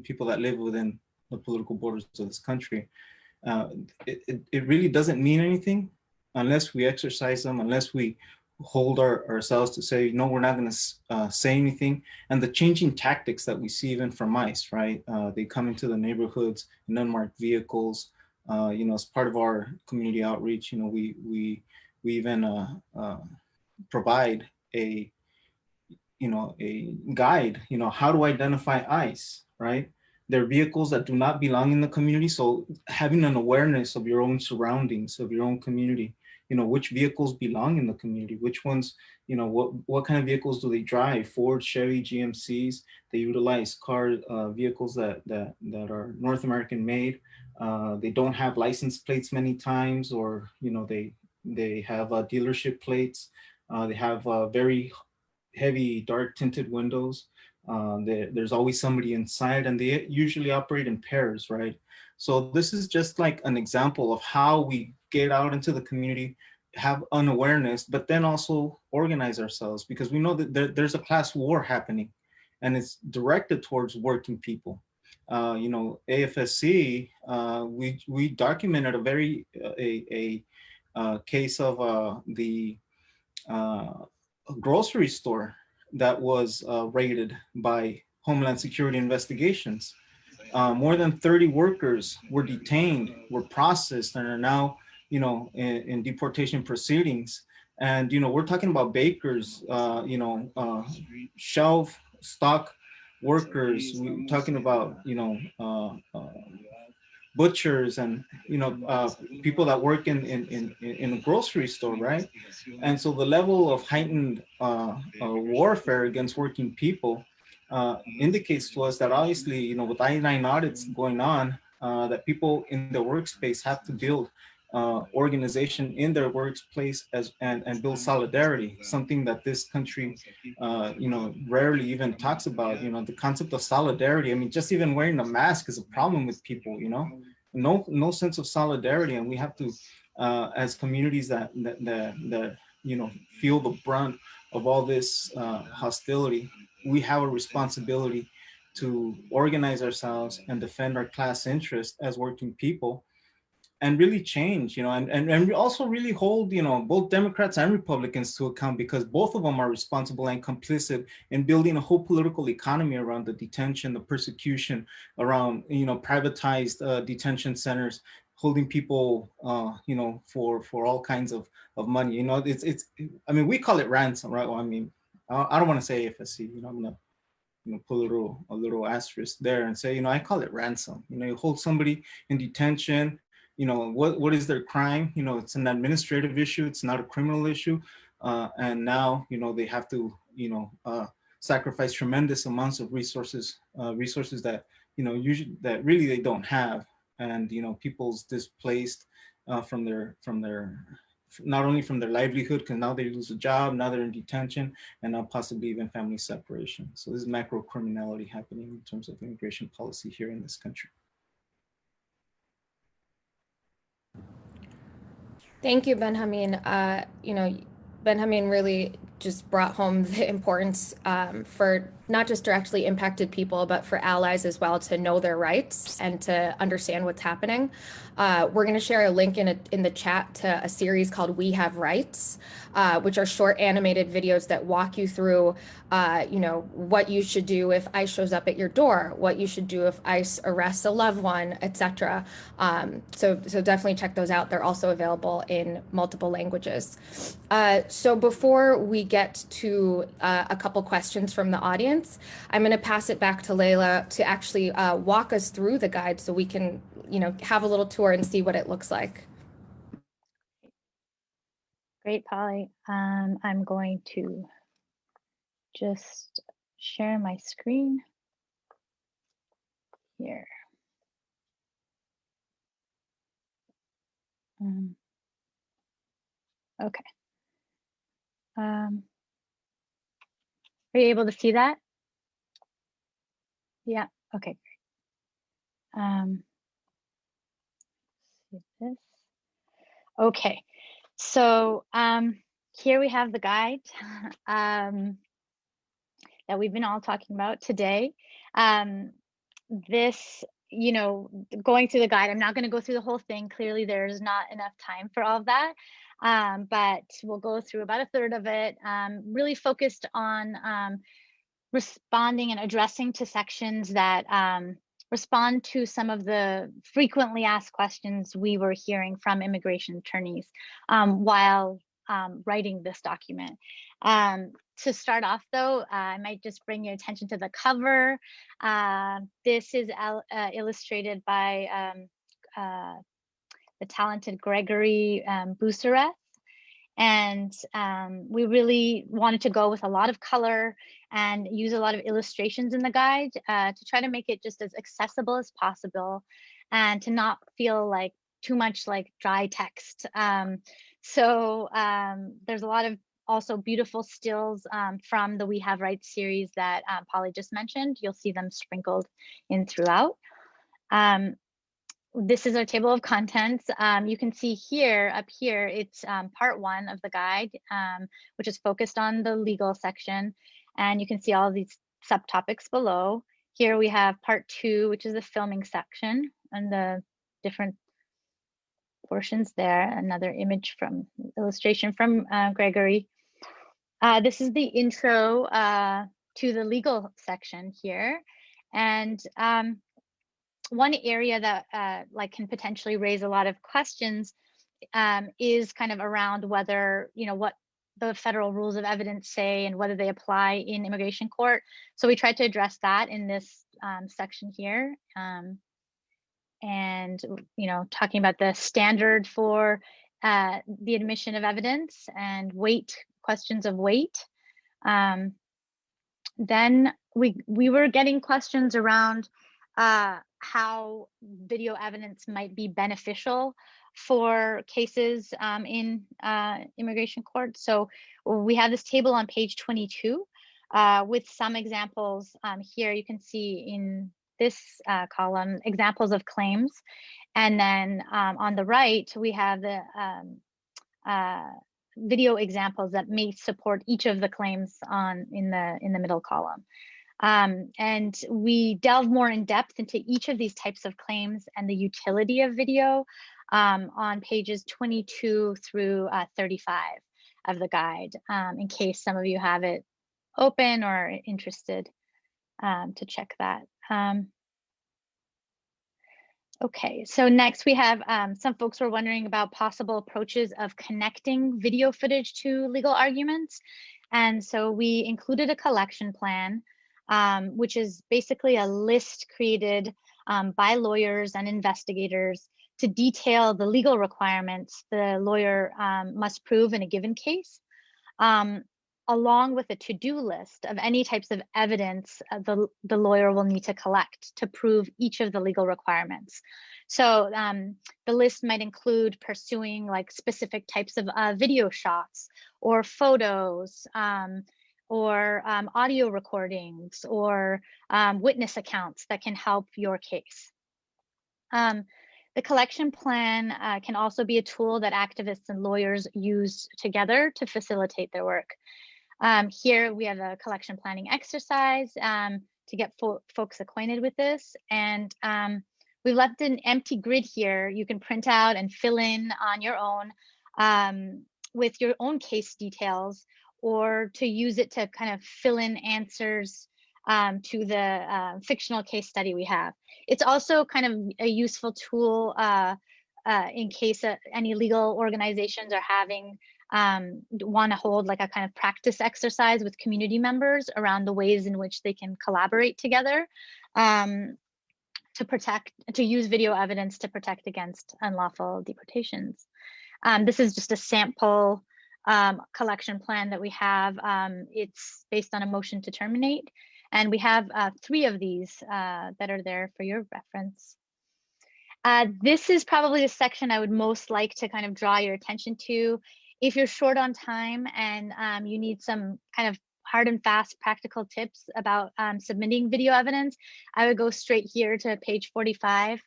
people that live within the political borders of this country, it really doesn't mean anything unless we exercise them, unless we hold ourselves to say, no, we're not going to say anything. And the changing tactics that we see even from ICE, right? They come into the neighborhoods in unmarked vehicles. As part of our community outreach, we even provide a guide, how to identify ICE, right? They're vehicles that do not belong in the community. So having an awareness of your own surroundings, of your own community, which vehicles belong in the community, which ones, what kind of vehicles do they drive? Ford, Chevy, GMCs. They utilize vehicles that are North American made. They don't have license plates many times, or, they have dealership plates. They have very heavy dark tinted windows. There's always somebody inside, and they usually operate in pairs, right? So this is just like an example of how we get out into the community, have an awareness, but then also organize ourselves, because we know that there's a class war happening, and it's directed towards working people. AFSC, we documented a case of the grocery store that was raided by Homeland Security investigations. More than 30 workers were detained, were processed, and are now, in deportation proceedings. And, we're talking about bakers, shelf stock workers. We're talking about, butchers and, people that work in a grocery store, right? And so the level of heightened warfare against working people indicates to us that obviously, with I-9 audits going on, that people in the workspace have to build organization in their workplace and build solidarity, something that this country, rarely even talks about. The concept of solidarity. I mean, just even wearing a mask is a problem with people. No sense of solidarity, and we have to, as communities that feel the brunt of all this hostility, we have a responsibility to organize ourselves and defend our class interest as working people, and really change, and we also really hold, both Democrats and Republicans to account, because both of them are responsible and complicit in building a whole political economy around the detention, the persecution, around, privatized detention centers, holding people, for all kinds of money. I mean, we call it ransom, right? Well, I mean, I don't want to say AFSC, I'm gonna, put a little asterisk there and say, I call it ransom. You hold somebody in detention. What is their crime? It's an administrative issue. It's not a criminal issue. And now, they have to, sacrifice tremendous amounts of resources that, usually that really they don't have. And, people's displaced from their, not only from their livelihood, because now they lose a job, now they're in detention, and now possibly even family separation. So this is macro criminality happening in terms of immigration policy here in this country. Thank you, Benjamín. Benjamín really just brought home the importance for not just directly impacted people, but for allies as well to know their rights and to understand what's happening. We're going to share a link in the chat to a series called We Have Rights, which are short animated videos that walk you through, what you should do if ICE shows up at your door, what you should do if ICE arrests a loved one, etc. So definitely check those out. They're also available in multiple languages. So before we get to a couple questions from the audience, I'm going to pass it back to Leila to actually walk us through the guide so we can, have a little tour and see what it looks like. Great, Polly. I'm going to just share my screen here. Okay. Are you able to see that? Yeah, okay. See this. Okay, so here we have the guide that we've been all talking about today. This, going through the guide, I'm not going to go through the whole thing. Clearly, there's not enough time for all of that. But we'll go through about a third of it, really focused on responding and addressing to sections that respond to some of the frequently asked questions we were hearing from immigration attorneys while writing this document. To start off, though, I might just bring your attention to the cover. This is illustrated by the talented Gregory Busereth. And we really wanted to go with a lot of color and use a lot of illustrations in the guide to try to make it just as accessible as possible and to not feel like too much like dry text. So there's a lot of also beautiful stills from the We Have Rights series that Polly just mentioned. You'll see them sprinkled in throughout. This is our table of contents. You can see here, up here, it's part 1 of the guide, which is focused on the legal section. And you can see all of these subtopics below. Here we have part 2, which is the filming section and the different portions there. Another image from illustration from Gregory. This is the intro to the legal section here. And one area that can potentially raise a lot of questions is kind of around whether, what the federal rules of evidence say and whether they apply in immigration court. So we tried to address that in this section here. And, talking about the standard for the admission of evidence and questions of weight. Then we were getting questions around how video evidence might be beneficial for cases in immigration court. So we have this table on page 22 with some examples here. You can see in this column examples of claims, and then on the right we have the video examples that may support each of the claims in the middle column. And we delve more in depth into each of these types of claims and the utility of video on pages 22 through 35 of the guide, in case some of you have it open or interested to check that. Okay, so next we have some folks were wondering about possible approaches of connecting video footage to legal arguments. And so we included a collection plan, which is basically a list created by lawyers and investigators to detail the legal requirements the lawyer must prove in a given case. along with a to-do list of any types of evidence the lawyer will need to collect to prove each of the legal requirements. So the list might include pursuing like specific types of video shots or photos, or audio recordings, or witness accounts that can help your case. The collection plan can also be a tool that activists and lawyers use together to facilitate their work. Here we have a collection planning exercise to get folks acquainted with this. And we've left an empty grid here you can print out and fill in on your own with your own case details, or to use it to kind of fill in answers to the fictional case study we have. It's also kind of a useful tool in case any legal organizations are having want to hold like a kind of practice exercise with community members around the ways in which they can collaborate together to use video evidence to protect against unlawful deportations. This is just a sample collection plan that we have. It's based on a motion to terminate, and we have 3 of these that are there for your reference. This is probably the section I would most like to kind of draw your attention to. If you're short on time and you need some kind of hard and fast practical tips about submitting video evidence, I would go straight here to page 45.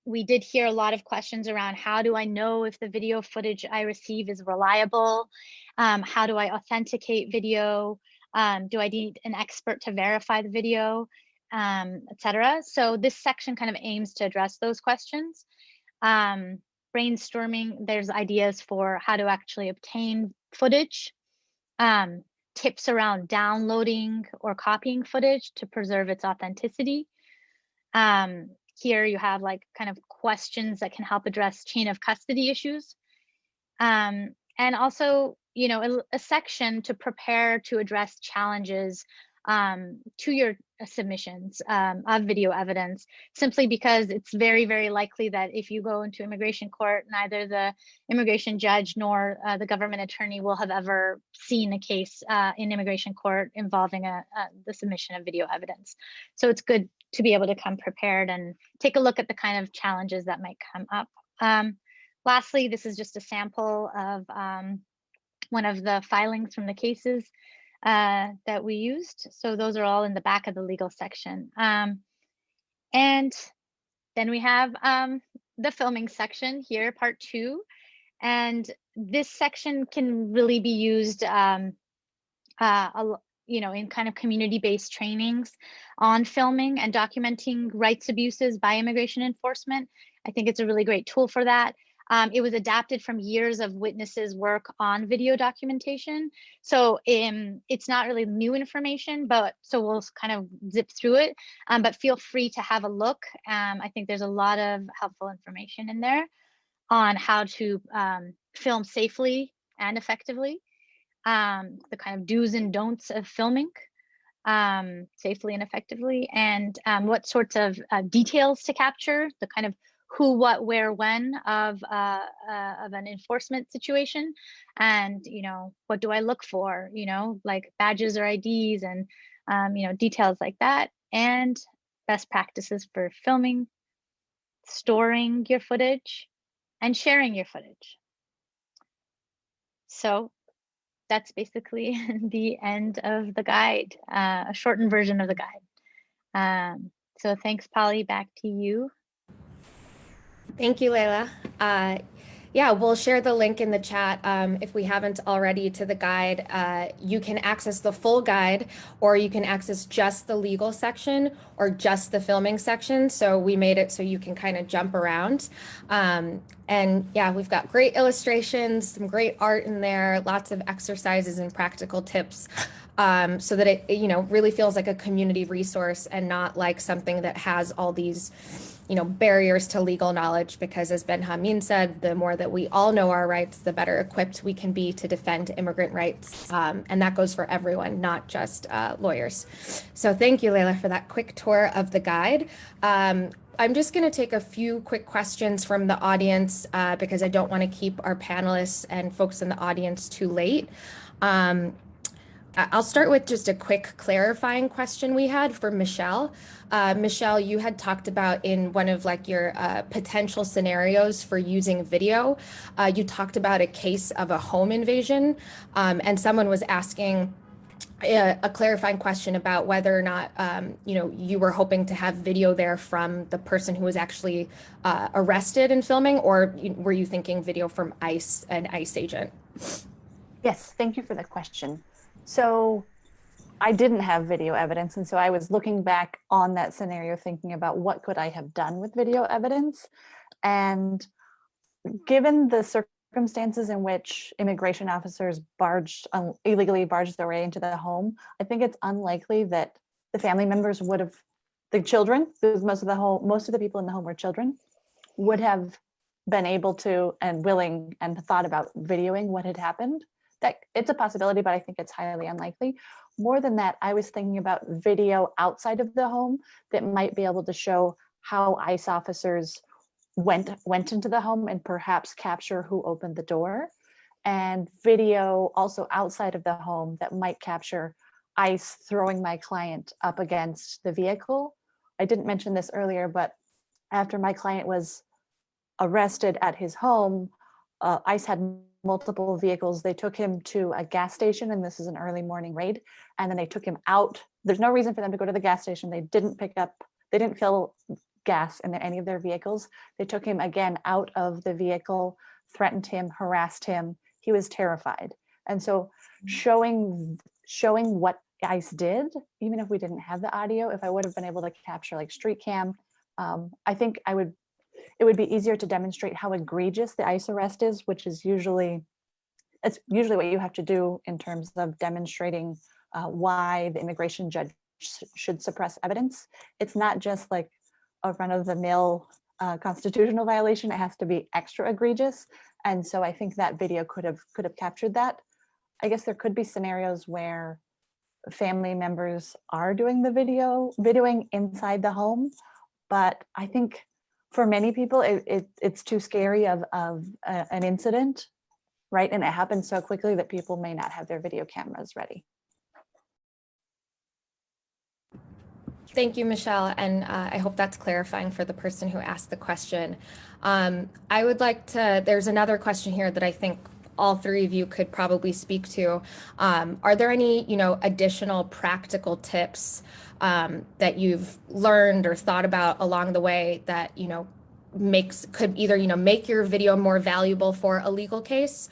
We did hear a lot of questions around how do I know if the video footage I receive is reliable? How do I authenticate video? Do I need an expert to verify the video, etc.? So this section kind of aims to address those questions. Brainstorming, there's ideas for how to actually obtain footage, tips around downloading or copying footage to preserve its authenticity. Here you have like kind of questions that can help address chain of custody issues. And also, you know, a section to prepare to address challenges to your submissions of video evidence, simply because it's very, very likely that if you go into immigration court, neither the immigration judge nor the government attorney will have ever seen a case in immigration court involving the submission of video evidence. So it's good to be able to come prepared and take a look at the kind of challenges that might come up. Lastly, this is just a sample of one of the filings from the cases that we used. So those are all in the back of the legal section. And then we have the filming section here, part 2. And this section can really be used you know, in kind of community-based trainings on filming and documenting rights abuses by immigration enforcement. I think it's a really great tool for that. It was adapted from years of witnesses' work on video documentation. So it's not really new information, but so we'll kind of zip through it, but feel free to have a look. I think there's a lot of helpful information in there on how to film safely and effectively, the kind of do's and don'ts of filming safely and effectively, and what sorts of details to capture, the kind of who, what, where, when of an enforcement situation, and you know, what do I look for? You know, like badges or IDs, and you know, details like that, and best practices for filming, storing your footage, and sharing your footage. So that's basically the end of the guide, a shortened version of the guide. So thanks, Polly. Back to you. Thank you, Leila. Yeah, we'll share the link in the chat if we haven't already to the guide. You can access the full guide, or you can access just the legal section or just the filming section. So we made it so you can kind of jump around. And yeah, we've got great illustrations, some great art in there, lots of exercises and practical tips, so that it, you know, really feels like a community resource and not like something that has all these, you know, barriers to legal knowledge, because as Benjamín said, the more that we all know our rights, the better equipped we can be to defend immigrant rights. And that goes for everyone, not just lawyers. So thank you, Leila, for that quick tour of the guide. I'm just going to take a few quick questions from the audience because I don't want to keep our panelists and folks in the audience too late. I'll start with just a quick clarifying question we had for Michelle. Michelle, you had talked about in one of like your potential scenarios for using video, you talked about a case of a home invasion, and someone was asking a clarifying question about whether or not you were hoping to have video there from the person who was actually arrested in filming, or were you thinking video from ICE, an ICE agent? Yes, thank you for the question. So I didn't have video evidence, and so I was looking back on that scenario thinking about what could I have done with video evidence. And given the circumstances in which immigration officers illegally barged their way into the home, I think it's unlikely that the family members would have, the children, because most of the people in the home were children, would have been able to and willing and thought about videoing what had happened. That it's a possibility, but I think it's highly unlikely. More than that, I was thinking about video outside of the home that might be able to show how ICE officers went into the home and perhaps capture who opened the door, and video also outside of the home that might capture ICE throwing my client up against the vehicle. I didn't mention this earlier, but after my client was arrested at his home, ICE had multiple vehicles. They took him to a gas station, and this is an early morning raid, and then they took him out. There's no reason for them to go to the gas station. They didn't fill gas in any of their vehicles. They took him again out of the vehicle, threatened him, harassed him. He was terrified. And so showing what ICE did, even if we didn't have the audio, if I would have been able to capture like street cam, I think it would be easier to demonstrate how egregious the ICE arrest is, which is usually what you have to do in terms of demonstrating why the immigration judge should suppress evidence. It's not just like a run-of-the-mill constitutional violation. It has to be extra egregious, and so I think that video could have captured that. I guess there could be scenarios where family members are doing the videoing inside the home, but I think for many people, it's too scary of an incident, right? And it happens so quickly that people may not have their video cameras ready. Thank you, Michelle, and I hope that's clarifying for the person who asked the question. I would like to, there's another question here that I think all three of you could probably speak to. Are there any, additional practical tips that you've learned or thought about along the way that, could either, make your video more valuable for a legal case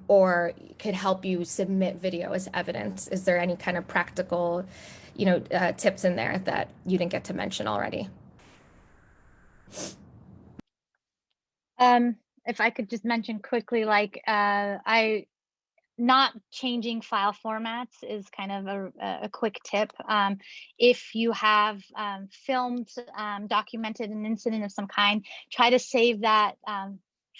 or could help you submit video as evidence? Is there any kind of practical, tips in there that you didn't get to mention already? If I could just mention quickly, like not changing file formats is kind of a quick tip. If you have filmed, documented an incident of some kind, try to save that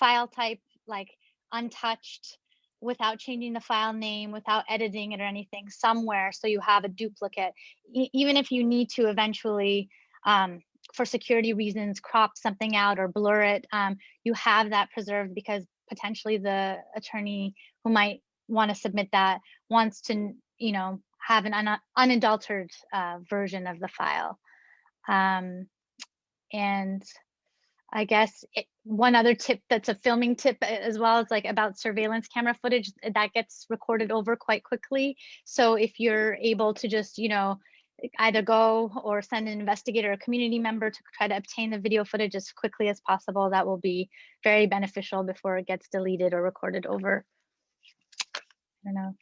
file type like untouched, without changing the file name, without editing it or anything, somewhere so you have a duplicate. Even if you need to eventually, for security reasons, crop something out or blur it, you have that preserved because potentially the attorney who might want to submit that wants to, have an unadulterated version of the file. And I guess one other tip that's a filming tip as well is like about surveillance camera footage that gets recorded over quite quickly. So if you're able to just, either go or send an investigator or a community member to try to obtain the video footage as quickly as possible, that will be very beneficial before it gets deleted or recorded over. I don't know.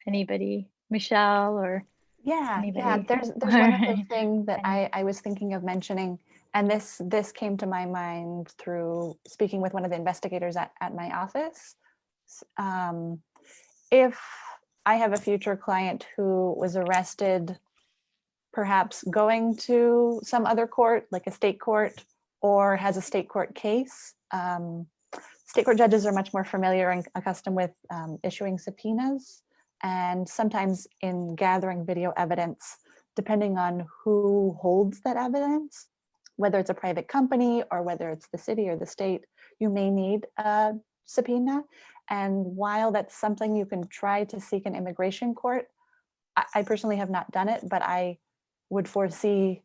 Anybody, Michelle or anybody? Yeah. There's one other thing that I was thinking of mentioning, and this came to my mind through speaking with one of the investigators at my office. If I have a future client who was arrested, perhaps going to some other court, like a state court, or has a state court case, state court judges are much more familiar and accustomed with issuing subpoenas. And sometimes in gathering video evidence, depending on who holds that evidence, whether it's a private company or whether it's the city or the state, you may need a subpoena. And while that's something you can try to seek in immigration court, I personally have not done it, but I would foresee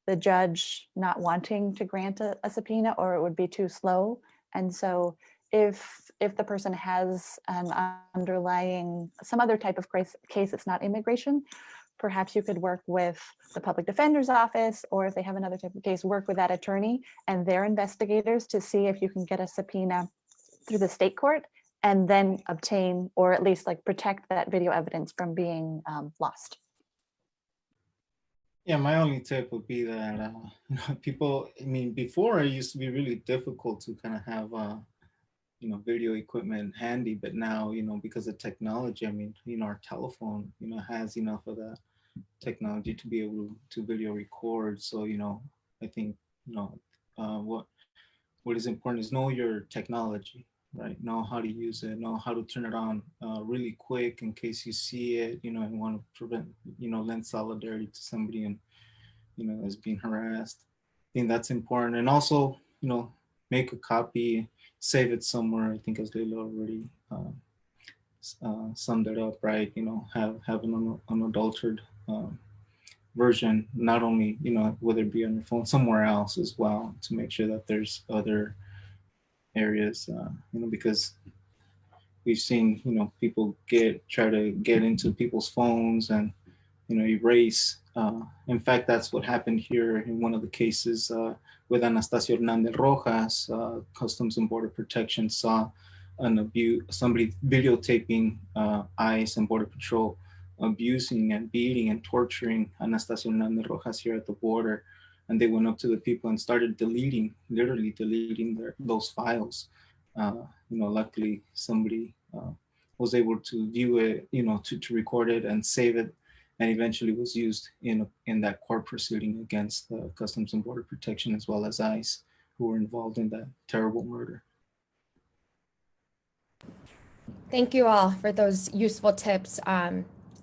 the judge not wanting to grant a subpoena, or it would be too slow. And so if the person has an underlying, some other type of case that's not immigration, perhaps you could work with the public defender's office, or if they have another type of case, work with that attorney and their investigators to see if you can get a subpoena through the state court, and then obtain, or at least like protect that video evidence from being lost. Yeah, my only tip would be that people, I mean, before it used to be really difficult to kind of have video equipment handy, but now, because of technology, I mean, our telephone, has enough of that technology to be able to video record. So, I think, what is important is know your technology, right? Know how to use it, know how to turn it on really quick in case you see it, and want to prevent, lend solidarity to somebody and, is being harassed. I think that's important. And also, make a copy, save it somewhere. I think as Leila already summed it up, right? Have an unadulterated version, not only, whether it be on your phone, somewhere else as well, to make sure that there's other areas, because we've seen, people try to get into people's phones and, erase. In fact, that's what happened here in one of the cases with Anastasia Hernandez Rojas. Customs and Border Protection saw somebody videotaping ICE and Border Patrol abusing and beating and torturing Anastasia Hernandez Rojas here at the border. And they went up to the people and started literally deleting those files. Luckily somebody was able to view it, to record it and save it, and eventually was used in that court proceeding against Customs and Border Protection as well as ICE, who were involved in that terrible murder. Thank you all for those useful tips.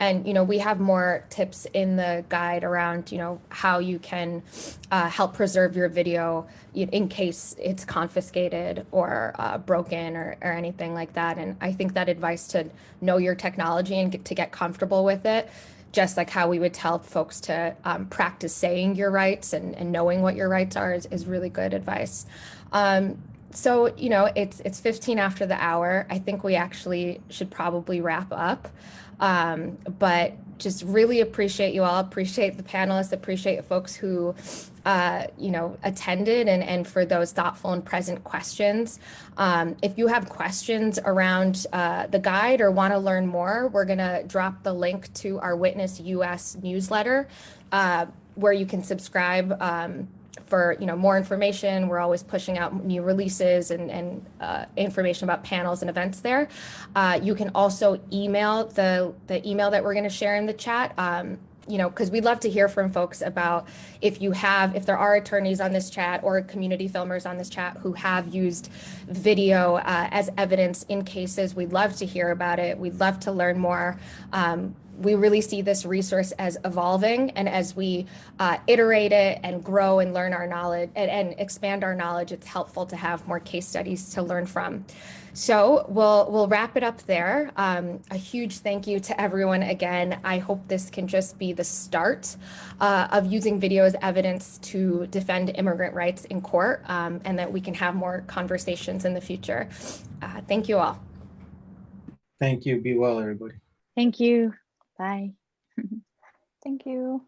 And, we have more tips in the guide around, how you can help preserve your video in case it's confiscated or broken or anything like that. And I think that advice to know your technology and to get comfortable with it, just like how we would tell folks to practice saying your rights and knowing what your rights are is really good advice. So, it's 15 after the hour. I think we actually should probably wrap up. But just really appreciate you all, appreciate the panelists, appreciate folks who, attended and for those thoughtful and present questions. If you have questions around the guide or want to learn more, we're going to drop the link to our Witness US newsletter where you can subscribe for more information. We're always pushing out new releases and information about panels and events there. You can also email the email that we're going to share in the chat. Because we'd love to hear from folks about if there are attorneys on this chat or community filmers on this chat who have used video as evidence in cases. We'd love to hear about it. We'd love to learn more. We really see this resource as evolving, and as we iterate it and grow and learn our knowledge and expand our knowledge, it's helpful to have more case studies to learn from. So we'll wrap it up there. A huge thank you to everyone again. I hope this can just be the start of using video as evidence to defend immigrant rights in court, and that we can have more conversations in the future. Thank you all. Thank you. Be well, everybody. Thank you. Bye. Thank you.